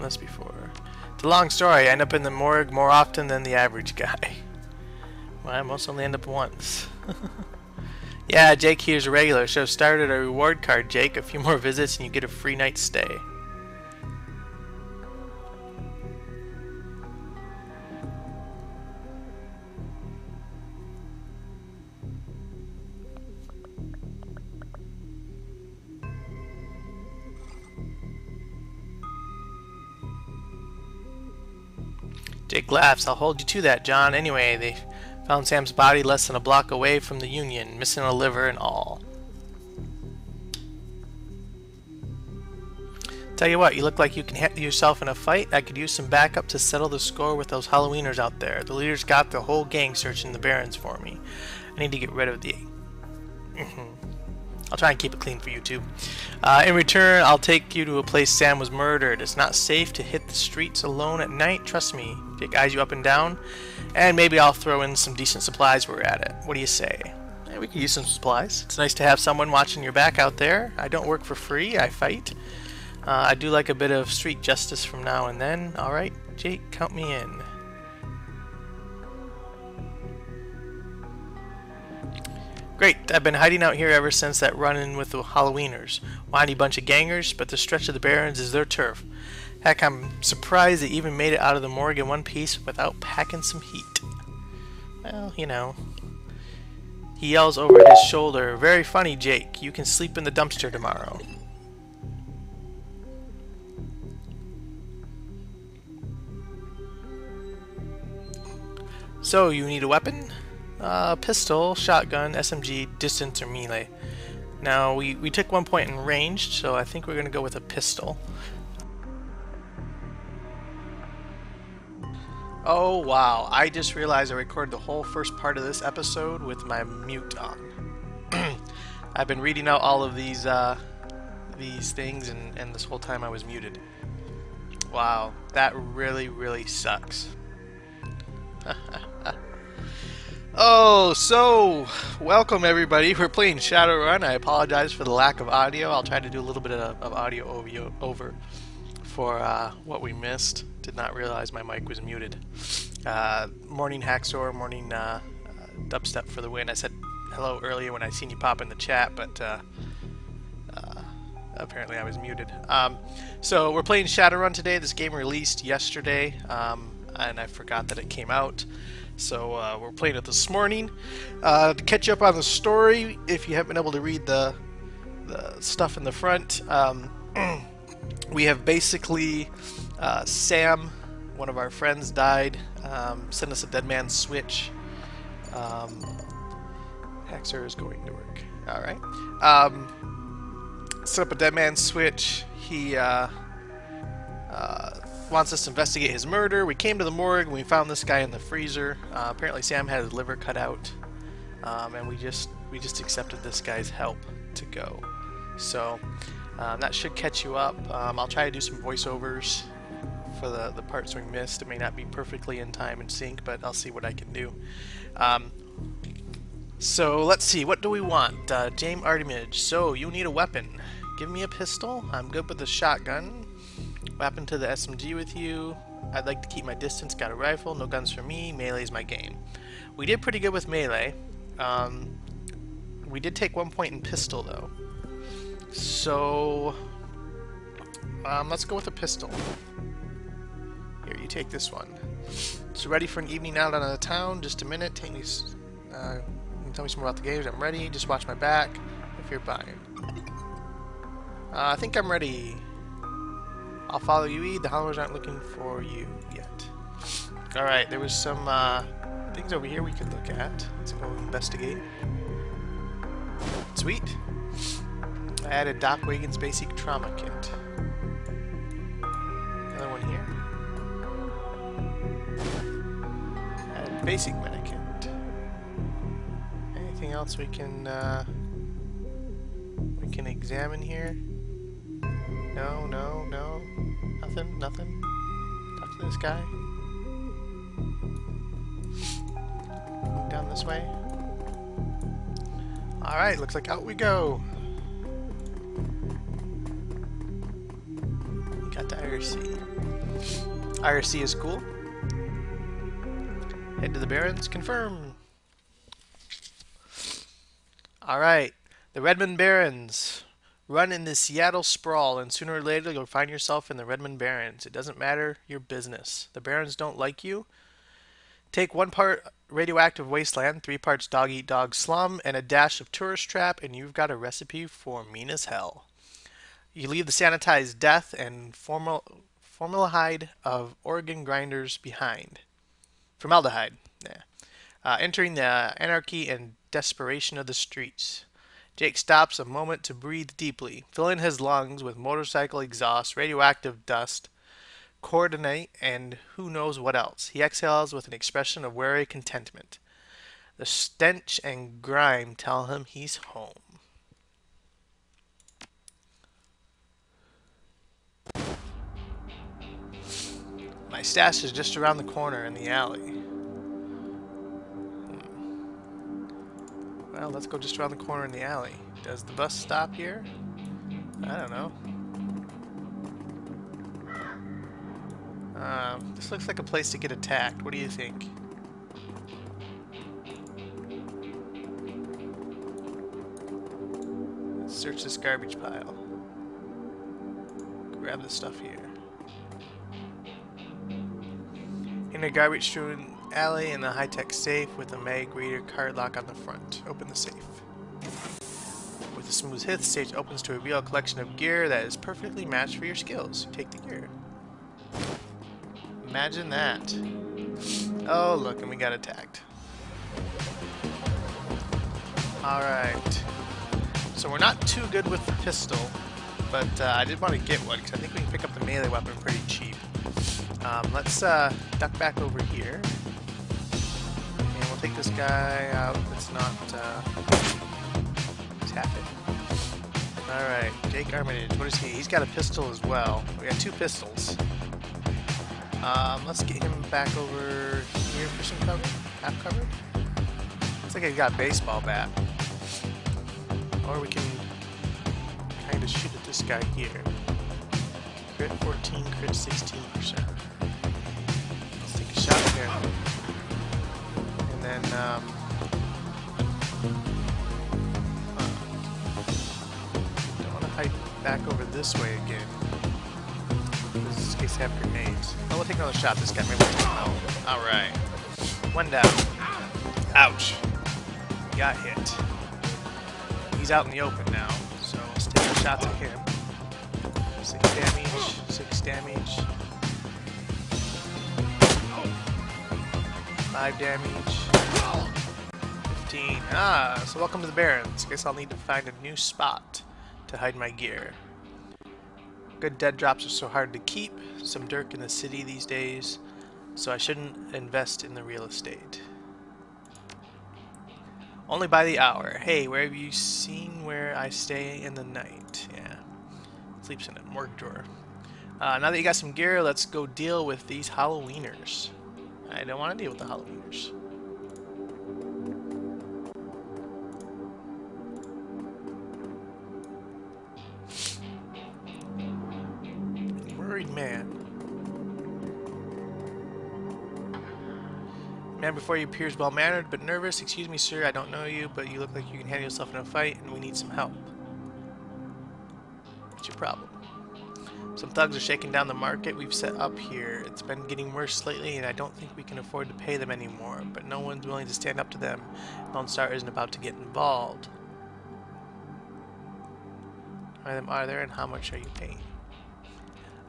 this before. It's a long story. I end up in the morgue more often than the average guy. Well, I most only end up once. Yeah, Jake here's a regular. Should have started a reward card, Jake. A few more visits and you get a free night stay. Jake laughs. I'll hold you to that, John. Anyway, they found Sam's body less than a block away from the Union, missing a liver and all. Tell you what, you look like you can handle yourself in a fight. I could use some backup to settle the score with those Halloweeners out there. The leader's got the whole gang searching the Barrens for me. I need to get rid of the... I'll try and keep it clean for you too. In return, I'll take you to a place Sam was murdered. It's not safe to hit the streets alone at night. Trust me. Jake eyes you up and down. And maybe I'll throw in some decent supplies while we're at it. What do you say? Yeah, we could use some supplies. It's nice to have someone watching your back out there. I don't work for free. I fight. I do like a bit of street justice from now and then. Alright, Jake, count me in. Great, I've been hiding out here ever since that run-in with the Halloweeners. Whiny bunch of gangers, but the stretch of the Barrens is their turf. Heck, I'm surprised they even made it out of the morgue in one piece without packing some heat. Well, you know. He yells over his shoulder, very funny, Jake. You can sleep in the dumpster tomorrow. So, you need a weapon? Pistol, shotgun, SMG, distance, or melee. Now, we took 1 point in ranged, so I think we're going to go with a pistol. Oh, wow. I just realized I recorded the whole first part of this episode with my mute on. I've been reading out all of these things, and this whole time I was muted. Wow, that really, really sucks. Oh, so welcome everybody. We're playing Shadowrun. I apologize for the lack of audio. I'll try to do a little bit of audio over for what we missed. Did not realize my mic was muted. Morning Hacksaw, morning Dubstep for the win. I said hello earlier when I seen you pop in the chat, but apparently I was muted. So we're playing Shadowrun today. This game released yesterday, and I forgot that it came out. So we're playing it this morning. To catch you up on the story, if you haven't been able to read the stuff in the front, we have basically Sam, one of our friends, died. Sent us a dead man's switch. Hexer is going to work. All right. Set up a dead man's switch. He wants us to investigate his murder. We came to the morgue and we found this guy in the freezer. Apparently Sam had his liver cut out, and we just accepted this guy's help to go. So that should catch you up. I'll try to do some voiceovers for the parts we missed. It may not be perfectly in time and sync, but I'll see what I can do. So let's see, what do we want? James Artemage. So you need a weapon. Give me a pistol. I'm good with the shotgun. Weapon to the SMG with you. I'd like to keep my distance. Got a rifle. No guns for me. Melee's my game. We did pretty good with melee. We did take 1 point in pistol though. So let's go with a pistol. Here, you take this one. So ready for an evening out on the town? Just a minute. Take me. You can tell me some more about the games. I'm ready. Just watch my back. If you're buying. I think I'm ready. I'll follow you, E. The Hollowers aren't looking for you yet. Alright, there was some things over here we could look at. Let's go investigate. Sweet. I added Doc Wagon's basic trauma kit. Another one here. Added basic medikit. Anything else we can examine here? No, no, no. Nothing, nothing. Talk to this guy. Down this way. Alright, looks like out we go. We got to IRC. IRC is cool. Head to the Barrens. Confirm. Alright. The Redmond Barrens. Run in the Seattle sprawl, and sooner or later you'll find yourself in the Redmond Barrens. It doesn't matter your business. The Barrens don't like you. Take 1 part radioactive wasteland, 3 parts dog-eat-dog slum, and a dash of tourist trap, and you've got a recipe for mean as hell. You leave the sanitized death and formaldehyde of organ grinders behind. Formaldehyde. Yeah. Entering the anarchy and desperation of the streets. Jake stops a moment to breathe deeply, filling his lungs with motorcycle exhaust, radioactive dust, coordinate, and who knows what else. He exhales with an expression of weary contentment. The stench and grime tell him he's home. My stash is just around the corner in the alley. Well, let's go just around the corner in the alley. Does the bus stop here? I don't know. This looks like a place to get attacked. What do you think? Let's search this garbage pile. Grab the stuff here. In a garbage-strewn alley in the high-tech safe with a mag reader card lock on the front. Open the safe. With a smooth hit, the stage opens to reveal a collection of gear that is perfectly matched for your skills. Take the gear. Imagine that. Oh, look, and we got attacked. Alright. So we're not too good with the pistol, but I did want to get one, because I think we can pick up the melee weapon pretty cheap. Let's duck back over here. And we'll take this guy out that's not tapping. Alright, Jake Armitage. What is he? He's got a pistol as well. We got 2 pistols. Let's get him back over here for some cover. Half cover. Looks like he's got a baseball bat. Or we can kind of shoot at this guy here. Crit 14, crit 16%. Let's take a shot at him. And then, don't want to hide back over this way again. Because in case they have grenades. Oh, we'll take another shot at this guy. Maybe we'll take him out. Alright. 1 down. Ouch. Got hit. He's out in the open now, so let's take a shot at him. 6 damage, 6 damage. 5 damage. 15. Ah, so welcome to the Barrens. Guess I'll need to find a new spot to hide my gear. Good dead drops are so hard to keep. Some dirt in the city these days, so I shouldn't invest in the real estate. Only by the hour. Hey, where have you seen where I stay in the night? Yeah. Sleeps in a morgue drawer. Now that you got some gear, let's go deal with these Halloweeners. I don't want to deal with the Halloweeners. Worried man. Man before you appears well-mannered but nervous. Excuse me, sir, I don't know you, but you look like you can handle yourself in a fight, and we need some help. What's your problem? Some thugs are shaking down the market we've set up here. It's been getting worse lately, and I don't think we can afford to pay them anymore, but no one's willing to stand up to them. Lone Star isn't about to get involved. How many of them are there, and how much are you paying?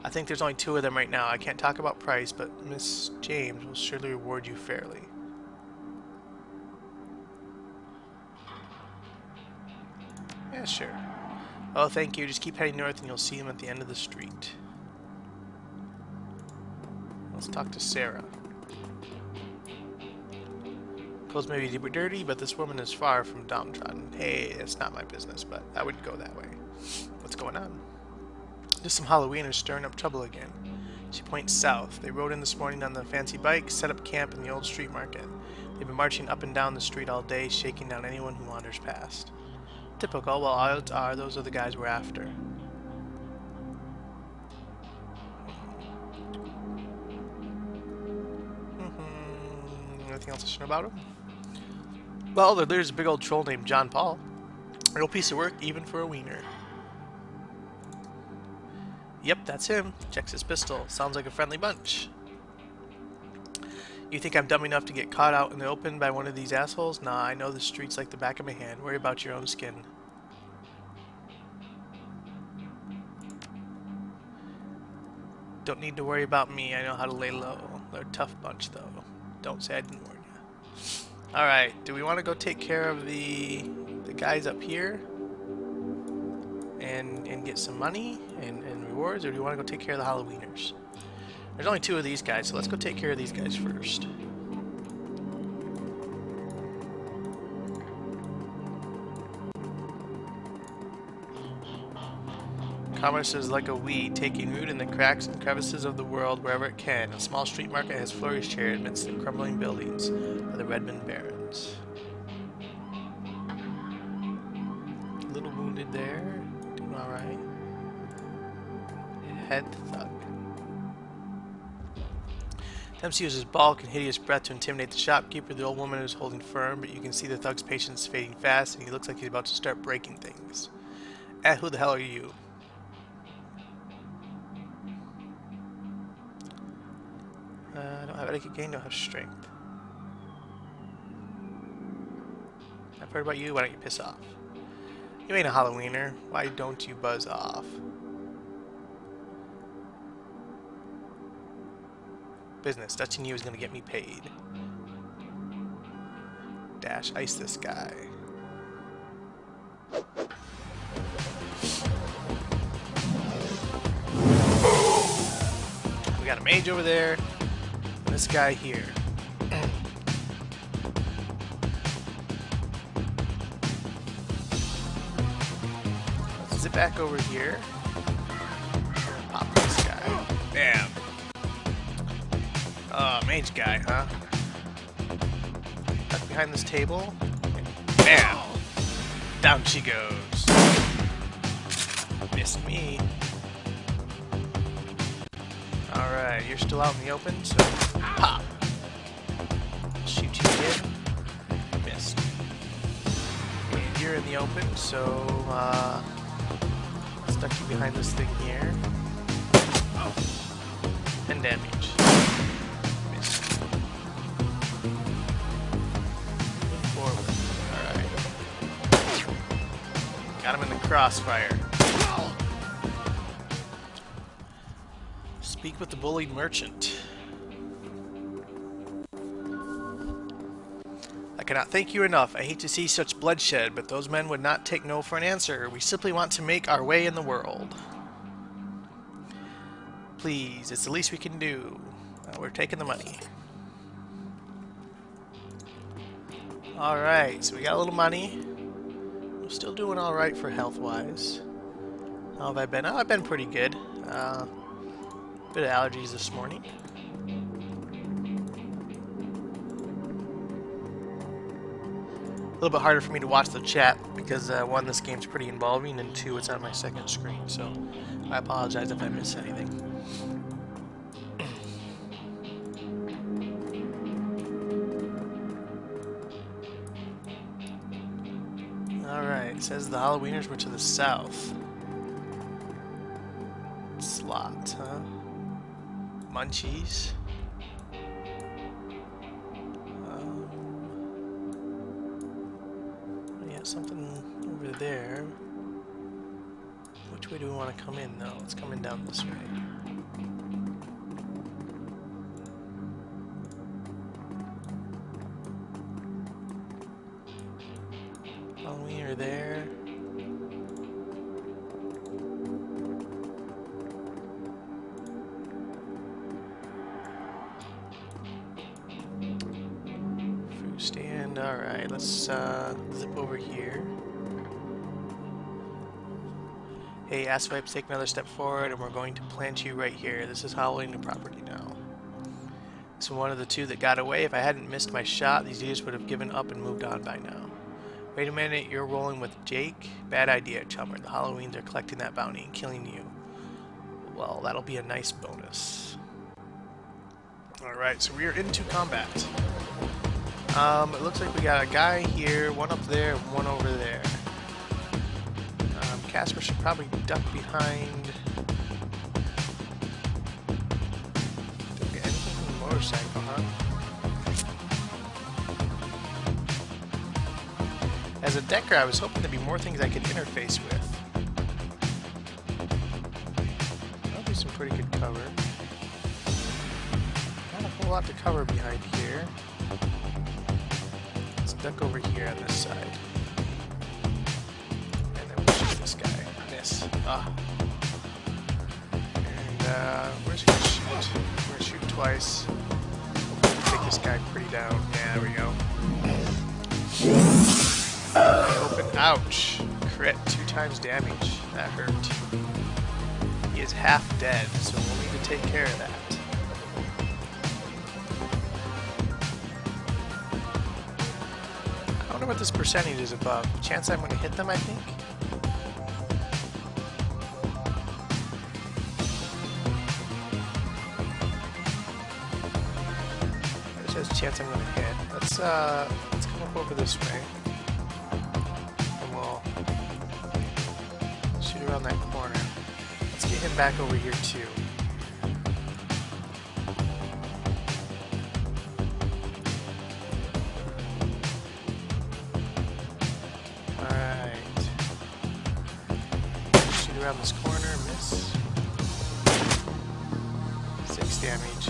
I think there's only 2 of them right now. I can't talk about price, but Miss James will surely reward you fairly. Yeah, sure. Oh, thank you. Just keep heading north and you'll see him at the end of the street. Let's talk to Sarah. Clothes may be dirty, but this woman is far from downtrodden. Hey, it's not my business, but I wouldn't go that way. What's going on? Just some Halloweeners stirring up trouble again. She points south. They rode in this morning on the fancy bike, set up camp in the old street market. They've been marching up and down the street all day, shaking down anyone who wanders past. Typical. Well, odds are those are the guys we're after. Anything else I should know about him? Well, there's a big old troll named John Paul. Real piece of work, even for a wiener. Yep, that's him. Checks his pistol. Sounds like a friendly bunch. You think I'm dumb enough to get caught out in the open by one of these assholes? Nah, I know the streets like the back of my hand. Worry about your own skin. Don't need to worry about me. I know how to lay low. They're a tough bunch, though. Don't say I didn't warn you. Alright, do we want to go take care of the guys up here? And get some money and rewards? Or do we want to go take care of the Halloweeners? There's only 2 of these guys, so let's go take care of these guys first. Commerce is like a weed, taking root in the cracks and crevices of the world wherever it can. A small street market has flourished here amidst the crumbling buildings of the Redmond Barons. A little wounded there. Doing alright. Head thug. Attempts to use his bulk and hideous breath to intimidate the shopkeeper. The old woman is holding firm, but you can see the thug's patience fading fast, and he looks like he's about to start breaking things. Who the hell are you? I don't have etiquette gain, don't have strength. I've heard about you, why don't you piss off? You ain't a Halloweener, why don't you buzz off? Business, touching you is gonna get me paid. Dash, ice this guy. We got a mage over there. This guy here. Let's zip back over here. Pop this guy. Bam. Mage guy, huh? Tuck behind this table. And bam! Down she goes. Missed me. Alright, you're still out in the open, so pop! Shoot you again. Missed. And you're in the open, so stuck you behind this thing here. And damage. Missed. Forward. Alright. Got him in the crossfire. Speak with the bullied merchant. I cannot thank you enough. I hate to see such bloodshed, but those men would not take no for an answer. We simply want to make our way in the world. Please, it's the least we can do. We're taking the money. Alright, so we got a little money. We're still doing alright for health-wise. How have I been? Oh, I've been pretty good. Bit of allergies this morning. A little bit harder for me to watch the chat because 1, this game's pretty involving, and 2, it's on my second screen, so I apologize if I miss anything. Alright, it says the Halloweeners were to the south. Slot, huh? Munchies. Yeah, something over there. Which way do we want to come in, though? Let's come in down this way. Oh, we are there. Stand. Alright, let's zip over here. Hey, Asswipes, take another step forward and we're going to plant you right here. This is Halloween property now. So one of the 2 that got away. If I hadn't missed my shot, these idiots would have given up and moved on by now. Wait a minute, you're rolling with Jake? Bad idea, chummer. The Halloweens are collecting that bounty and killing you. Well, that'll be a nice bonus. Alright, so we are into combat. It looks like we got a guy here, one up there, one over there. Casper should probably duck behind. Don't get anything from the motorcycle, huh? As a decker, I was hoping there'd be more things I could interface with. That'll be some pretty good cover. Not a whole lot to cover behind here. Let's duck over here on this side. And then we'll shoot this guy. Miss. Ah. And where's he gonna shoot? We're gonna shoot twice. Hopefully take this guy pretty down. Yeah, there we go. Open. Ouch. Crit. 2 times damage. That hurt. He is half dead, so we'll need to take care of that. I wonder what this percentage is above. Chance I'm going to hit them, I think? There's a chance I'm going to hit. Let's come up over this way. And we'll shoot around that corner. Let's get him back over here too. Alright. Shoot around this corner, miss. 6 damage.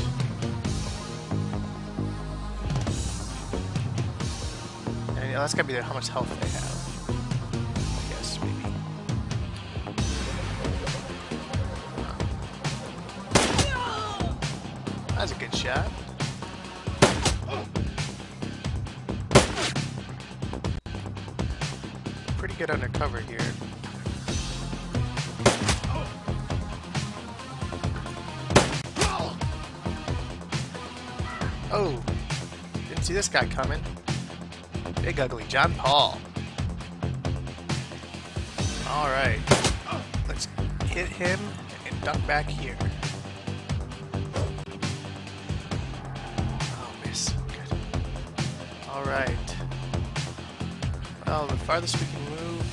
And that's gotta be how much health they have. I guess, maybe. That's a good shot. Pretty good undercover here. Oh! Didn't see this guy coming. Big ugly John Paul. Alright. Let's hit him and duck back here. Oh, miss. Good. Alright. Well, the farthest we can move,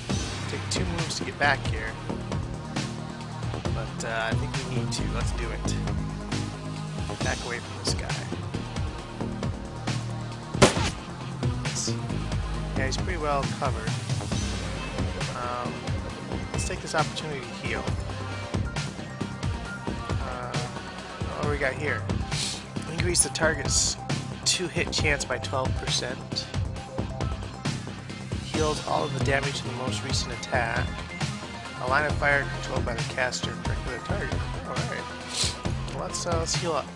take 2 moves to get back here. But I think we need to. Let's do it. Back away from this guy. Yeah, he's pretty well covered. Let's take this opportunity to heal. What do we got here? Increase the target's 2-hit chance by 12%. Heals all of the damage in the most recent attack. A line of fire controlled by the caster for the target. Alright. Well, let's heal up.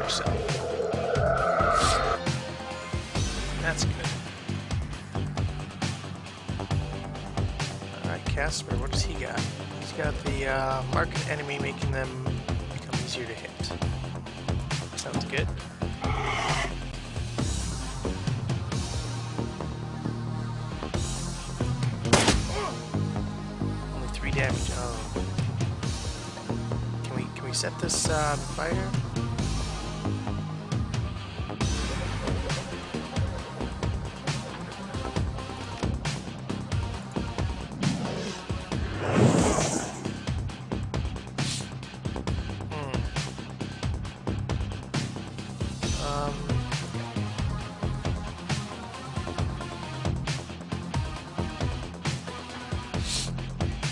Yourself. That's good. Alright, Casper, what does he got? He's got the marked enemy, making them become easier to hit. Sounds good. Only 3 damage. Oh. Can we set this on fire?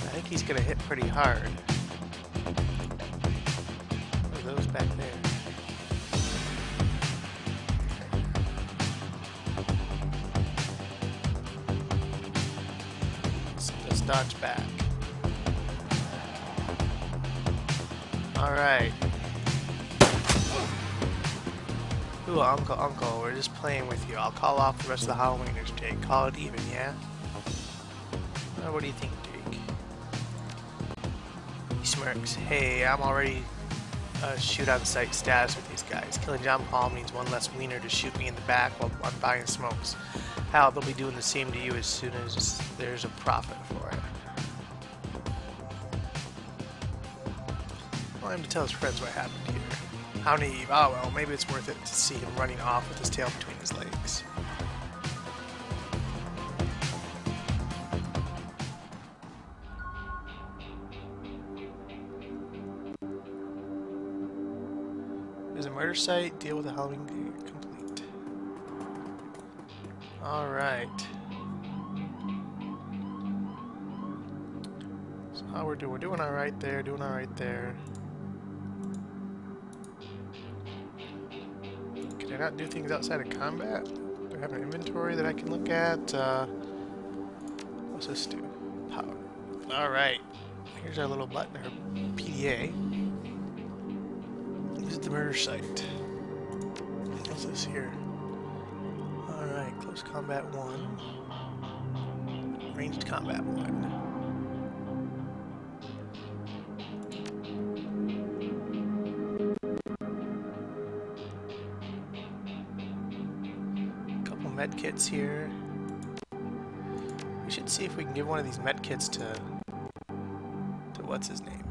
I think he's gonna hit pretty hard. What are those back there? Let's dodge back. Alright. Ooh, Uncle, we're just playing with you. I'll call off the rest of the Halloweeners, Jake. Call it even, yeah? What do you think, Jake? He smirks. Hey, I'm already shoot on sight status with these guys. Killing John Paul means one less wiener to shoot me in the back while I'm buying smokes. Hell, they'll be doing the same to you as soon as there's a profit for it. I want him to tell his friends what happened here. How naive. Oh well, maybe it's worth it to see him running off with his tail between his legs. There's a murder site. Deal with the Halloween day. Complete. Alright. So how we're doing alright there, doing alright there. Can I not do things outside of combat? Do I have an inventory that I can look at? What's this do? Power. Alright. Here's our little button, our PDA. This is the murder site. What's this here? Alright, close combat 1. Ranged combat 1. Med kits here. We should see if we can give one of these med kits to what's his name.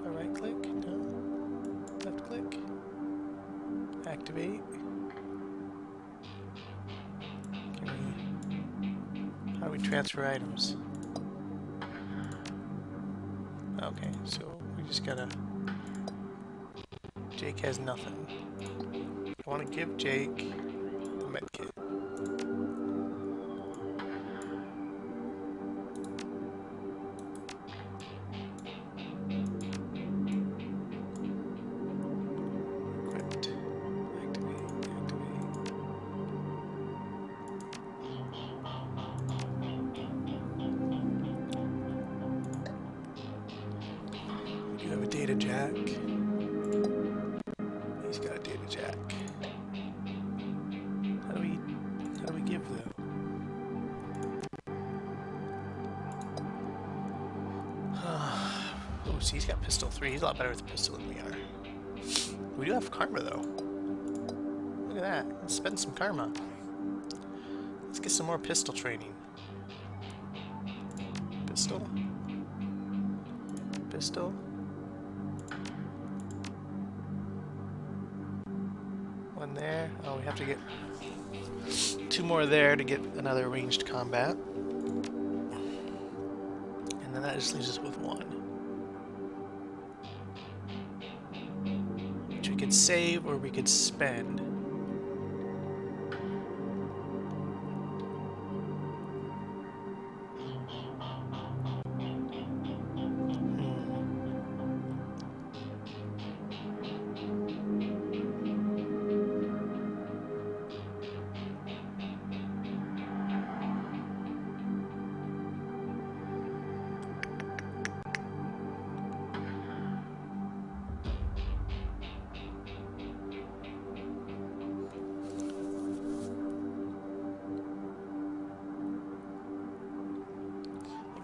Right click? No. Left click. Activate. How do we transfer items? Okay, so we just gotta. Jake has nothing. I want to give Jake a medkit. Equipped. Activate. You have a data jack. He's got a data jack. How do we give them? Oh, see, he's got pistol 3. He's a lot better with the pistol than we are. We do have karma though. Look at that. Let's spend some karma. Let's get some more pistol training. Pistol. Pistol. One there. Oh, we have to get 2 more there to get another ranged combat. And then that just leaves us with 1. Which we could save or we could spend.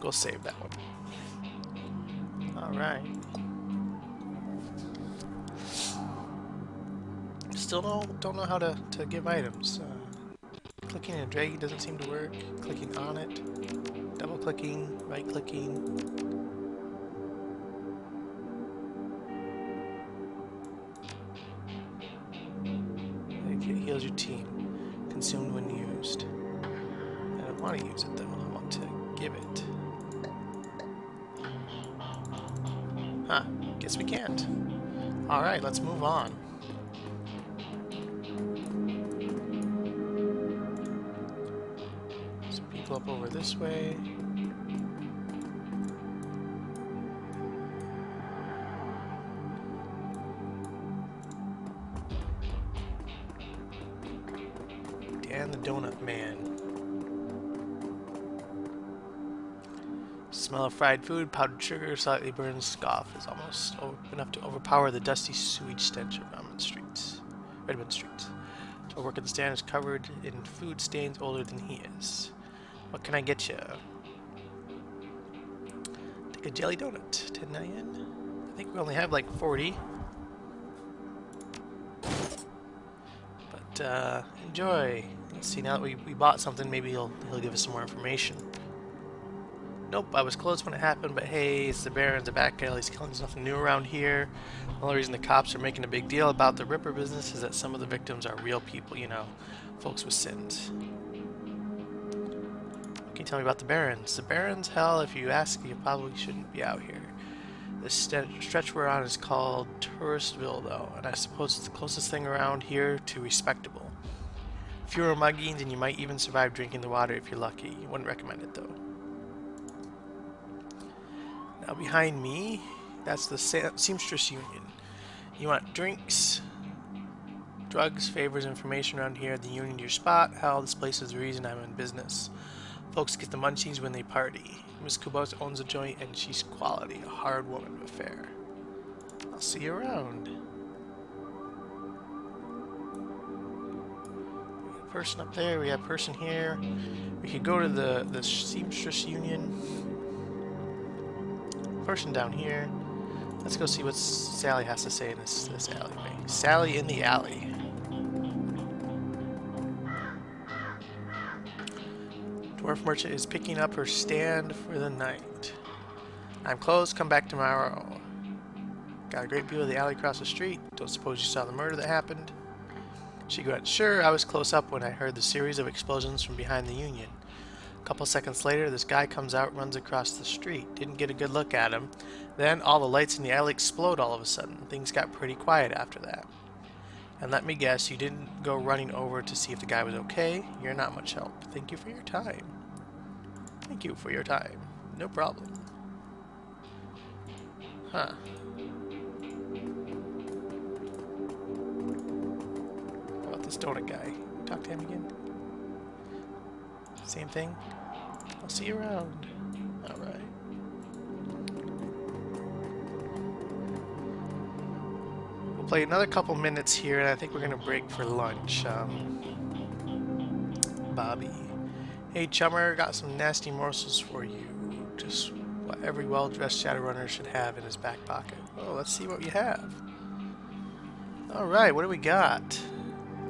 Go save that one. Alright. Still don't know how to give items. Clicking and dragging doesn't seem to work. Clicking on it. Double clicking. Right clicking. It heals your team. Consumed when used. I don't want to use it though. I want to give it. Huh, guess we can't. Alright, let's move on. Some people up over this way. Dan the Donut Man. Smell of fried food, powdered sugar, slightly burned scoff is almost enough to overpower the dusty sewage stench of Redmond Street. To work at the stand is covered in food stains older than he is. What can I get you? Take a jelly donut. 10 yen. I think we only have like 40. But enjoy. Let's see, now that we bought something, maybe he'll give us some more information. Nope, I was close when it happened, but hey, it's the Baron's a back alley. He's killing nothing new around here. The only reason the cops are making a big deal about the Ripper business is that some of the victims are real people, you know, folks with sins. What can you tell me about the Barons? The Barons, hell, if you ask, you probably shouldn't be out here. This stretch we're on is called Touristville, though, and I suppose it's the closest thing around here to respectable. Fewer muggings, and you might even survive drinking the water if you're lucky. You wouldn't recommend it, though. Now behind me, that's the Seamstress Union. You want drinks, drugs, favors, information around here. The union to your spot. Hell, this place is the reason I'm in business. Folks get the munchies when they party. Miss Kubos owns a joint and she's quality. A hard woman of affair. I'll see you around. We got a person up there. We got a person here. We could go to the Seamstress Union. Person down here. Let's go see what Sally has to say in this alleyway. Sally in the alley. Dwarf merchant is picking up her stand for the night. I'm closed. Come back tomorrow. Got a great view of the alley across the street. Don't suppose you saw the murder that happened? She went, sure, I was close up when I heard the series of explosions from behind the Union. A couple seconds later, this guy comes out, runs across the street. Didn't get a good look at him. Then all the lights in the alley explode all of a sudden. Things got pretty quiet after that. And let me guess, you didn't go running over to see if the guy was okay? You're not much help. Thank you for your time. Thank you for your time. No problem. Huh. How about this donut guy? Talk to him again? Same thing? I'll see you around. Alright. We'll play another couple minutes here, and I think we're going to break for lunch. Bobby. Hey, chummer, got some nasty morsels for you. Just what every well-dressed Shadowrunner should have in his back pocket. Oh, let's see what you have. Alright, what do we got?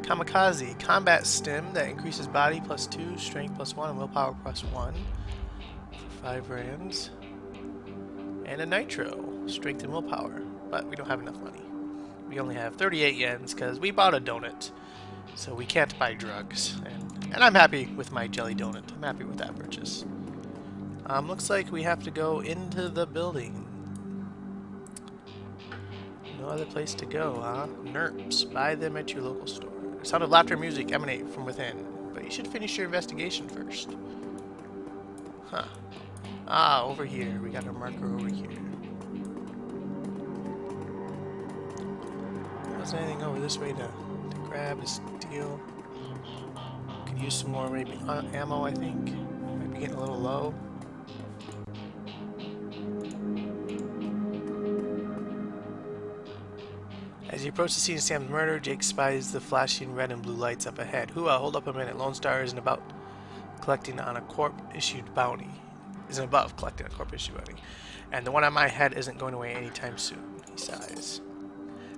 Kamikaze, combat stim that increases body +2, strength +1, and willpower +1 for 5 rands. And a nitro, strength and willpower, but we don't have enough money. We only have 38 yens because we bought a donut, so we can't buy drugs. And I'm happy with my jelly donut. I'm happy with that purchase. Looks like we have to go into the building. No other place to go, huh? Nerps, buy them at your local store. The sound of laughter and music emanate from within, but you should finish your investigation first. Huh. Ah, over here. We got a marker over here. There's anything over this way to grab, to steal? Could use some more maybe ammo, I think. Might be getting a little low. As you approach the scene of Sam's murder, Jake spies the flashing red and blue lights up ahead. Hooah, hold up a minute. Lone Star isn't about collecting on a corp-issued bounty. Isn't above collecting a corp-issued bounty. And the one on my head isn't going away anytime soon. He sighs.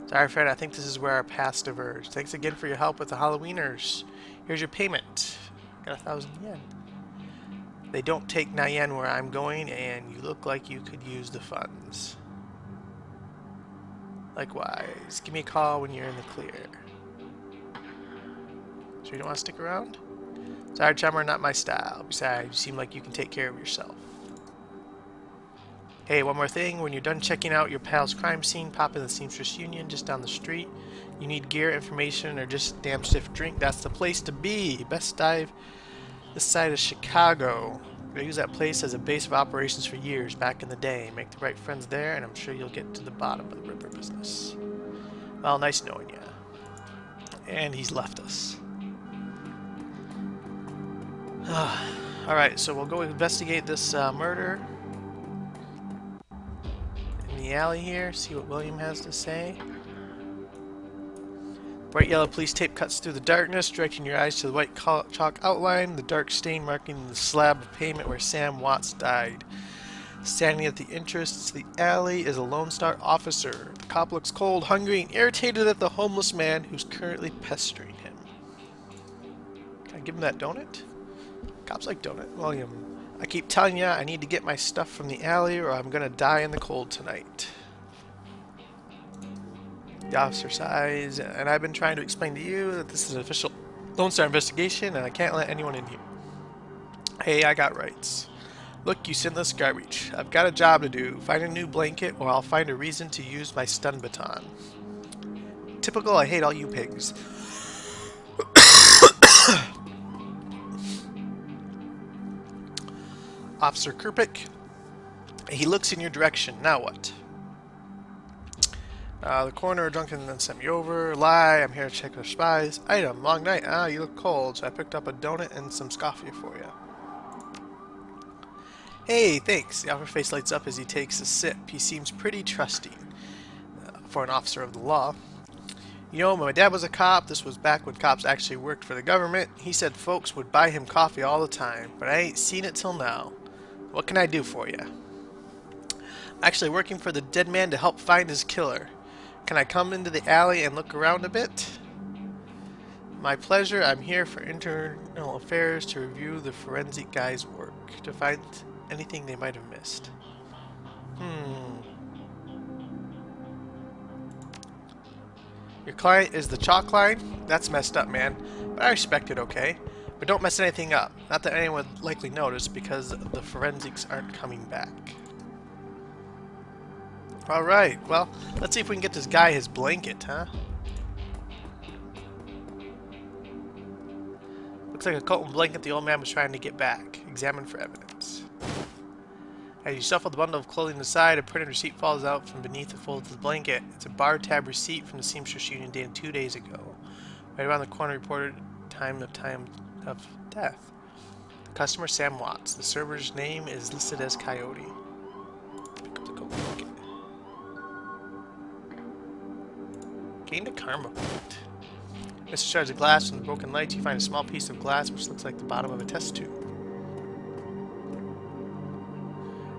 Sorry, Fred, I think this is where our paths diverge. Thanks again for your help with the Halloweeners. Here's your payment. Got 1,000 yen. They don't take yen where I'm going, and you look like you could use the funds. Likewise, give me a call when you're in the clear. So you don't want to stick around? Sorry, chummer, not my style. Besides, you seem like you can take care of yourself. Hey, one more thing. When you're done checking out your pal's crime scene, pop in the Seamstress Union just down the street. You need gear, information, or just damn stiff drink, that's the place to be. Best dive this side of Chicago. I used that place as a base of operations for years back in the day. Make the right friends there, and I'm sure you'll get to the bottom of the Ripper business. Well, nice knowing you. And he's left us. Alright, so we'll go investigate this murder in the alley here, see what William has to say. Bright yellow police tape cuts through the darkness, directing your eyes to the white chalk outline, the dark stain marking the slab of pavement where Sam Watts died. Standing at the entrance to the alley is a Lone Star officer. The cop looks cold, hungry, and irritated at the homeless man who's currently pestering him. Can I give him that donut? Cops like donut. William, I keep telling you I need to get my stuff from the alley or I'm gonna die in the cold tonight. The officer sighs, and I've been trying to explain to you that this is an official Lone Star investigation and I can't let anyone in here. Hey, I got rights. Look, you sinless garbage. I've got a job to do. Find a new blanket or I'll find a reason to use my stun baton. Typical, I hate all you pigs. Officer Kirpick, he looks in your direction. Now what? The coroner drunken then sent me over. Lie, I'm here to check for spies. Item, long night. Ah, you look cold, so I picked up a donut and some coffee for you. Hey, thanks. The officer's face lights up as he takes a sip. He seems pretty trusting for an officer of the law. You know, my dad was a cop. This was back when cops actually worked for the government. He said folks would buy him coffee all the time, but I ain't seen it till now. What can I do for you? I'm actually working for the dead man to help find his killer. Can I come into the alley and look around a bit? My pleasure. I'm here for internal affairs to review the forensic guy's work, to find anything they might have missed. Your client is the chalk line? That's messed up, man. But I respect it, okay? But don't mess anything up. Not that anyone would likely notice because the forensics aren't coming back. Alright, well, let's see if we can get this guy his blanket, huh? Looks like a coat and blanket the old man was trying to get back. Examine for evidence. As you shuffle the bundle of clothing aside, a printed receipt falls out from beneath the folds of the blanket. It's a bar tab receipt from the Seamstress Union dated 2 days ago. Right around the corner reported time of death. The customer, Sam Watts. The server's name is listed as Coyote. Pick up the coat blanket. Gained a karma point. Mr. Shards of glass from the broken lights. You find a small piece of glass which looks like the bottom of a test tube.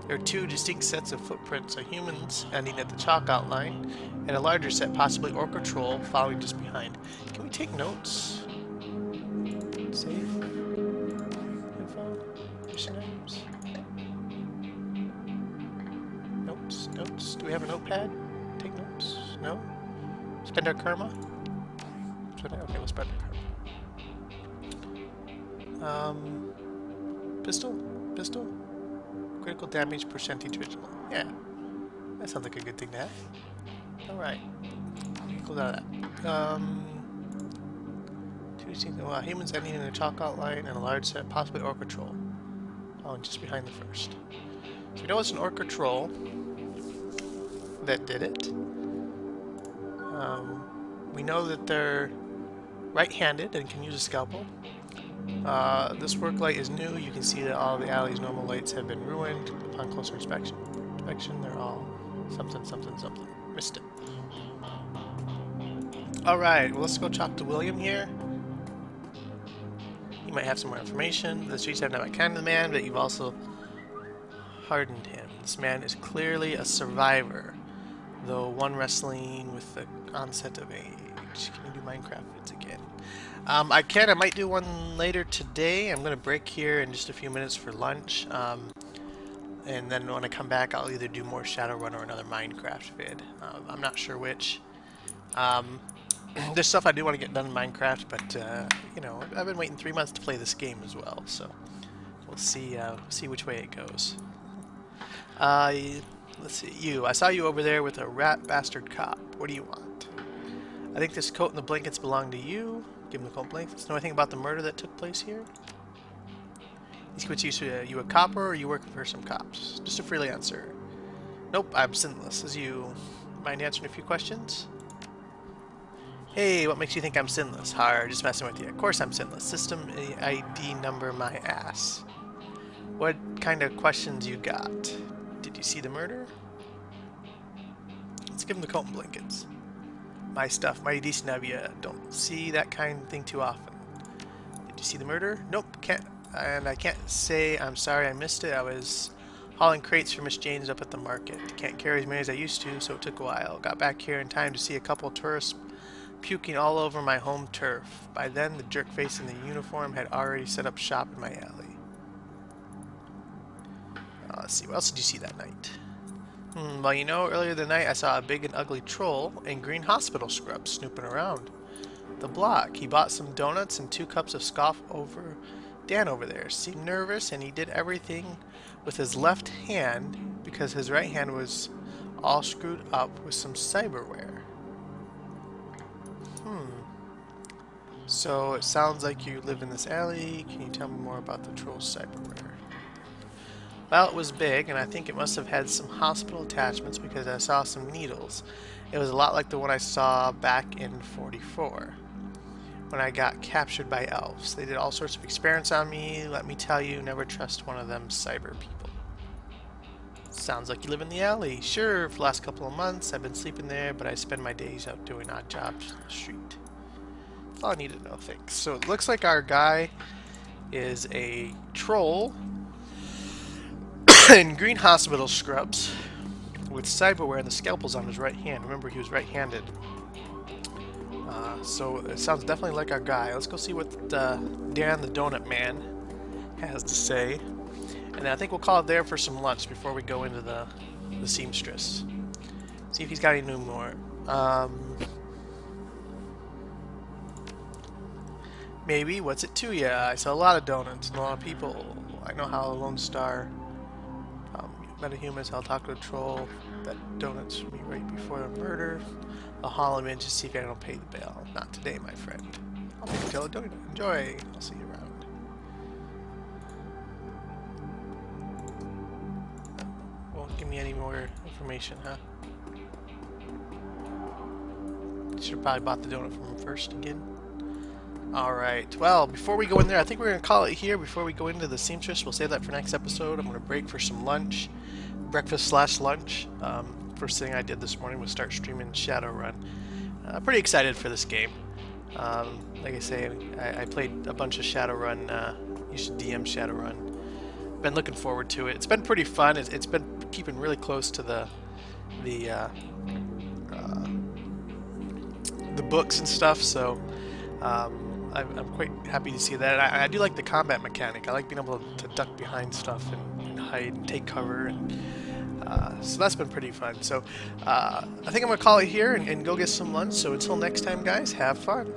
There are two distinct sets of footprints of humans ending at the chalk outline, and a larger set, possibly Orc or Troll, following just behind. Can we take notes? Save? Info? Mission items? Notes? Notes? Do we have a notepad? Take notes? No? Spend our karma? Okay, we'll spend our karma. Pistol? Pistol? Critical damage percentage visible. Yeah. That sounds like a good thing to have. Alright. Close out of that. Two distinct humans ending in a chalk outline and a large set, possibly Orc or Troll. Oh, just behind the first. So we know it's an Orc or Troll that did it. We know that they're right-handed and can use a scalpel. This work light is new. You can see that all the alley's normal lights have been ruined upon closer inspection. They're all something, something, something. Missed it. Alright, well, let's go talk to William here. He might have some more information. The streets have not met kind of the man, but you've also hardened him. This man is clearly a survivor, though one wrestling with the onset of age. Can you do Minecraft vids again? I might do one later today. I'm going to break here in just a few minutes for lunch. And then when I come back, I'll either do more Shadowrun or another Minecraft vid. I'm not sure which. There's stuff I do want to get done in Minecraft, but, you know, I've been waiting 3 months to play this game as well, so we'll see which way it goes. Let's see, I saw you over there with a rat bastard cop. What do you want? I think this coat and the blankets belong to you. Give him the coat and blankets. Know anything about the murder that took place here? He's quit you a copper or are you working for some cops? Just a freelancer. Nope, I'm sinless. As you mind answering a few questions? Hey, what makes you think I'm sinless? Hard, just messing with you. Of course I'm sinless. System ID number my ass. What kind of questions you got? Did you see the murder? Let's give him the coat and blankets. My stuff, mighty decent of you. Don't see that kind of thing too often. Did you see the murder? Nope, can't. And I can't say I'm sorry I missed it. I was hauling crates for Miss Jane's up at the market. Can't carry as many as I used to, so it took a while. Got back here in time to see a couple of tourists puking all over my home turf. By then, the jerkface in the uniform had already set up shop in my alley. Let's see, what else did you see that night? Well, you know, earlier the night I saw a big and ugly troll in green hospital scrubs snooping around the block. He bought some donuts and 2 cups of scoff over Dan over there. Seemed nervous, and he did everything with his left hand because his right hand was all screwed up with some cyberware. So it sounds like you live in this alley. Can you tell me more about the troll's cyberware? Well, it was big, and I think it must have had some hospital attachments because I saw some needles. It was a lot like the one I saw back in 44 when I got captured by elves. They did all sorts of experiments on me. Let me tell you, never trust one of them cyber people. Sounds like you live in the alley. Sure, for the last couple of months I've been sleeping there, but I spend my days out doing odd jobs on the street. That's all I need to know, thanks. So it looks like our guy is a troll in green hospital scrubs with cyberware and the scalpels on his right hand. Remember, he was right-handed. So it sounds definitely like our guy. Let's go see what Dan the Donut Man has to say. And then I think we'll call it there for some lunch before we go into the seamstress. See if he's got any new more. Maybe. What's it to ya? I saw a lot of donuts and a lot of people. I know how a Lone Star metahumans, I'll talk to a troll that donuts me right before the murder. I'll haul him in to see if I don't pay the bail. Not today, my friend. I'll make a tail of donut. Enjoy. I'll see you around. Won't give me any more information, huh? Should have probably bought the donut from him first again. Alright, well, before we go in there, I think we're going to call it here before we go into the seamstress. We'll save that for next episode. I'm going to break for some lunch. Breakfast/lunch. First thing I did this morning was start streaming Shadowrun. Pretty excited for this game. Like I say, I played a bunch of Shadowrun. You should DM Shadowrun. Been looking forward to it. It's been pretty fun. It's been keeping really close to the books and stuff, so I'm quite happy to see that. I do like the combat mechanic. I like being able to duck behind stuff and hide and take cover, and so that's been pretty fun. So I think I'm going to call it here and go get some lunch. So until next time, guys, have fun.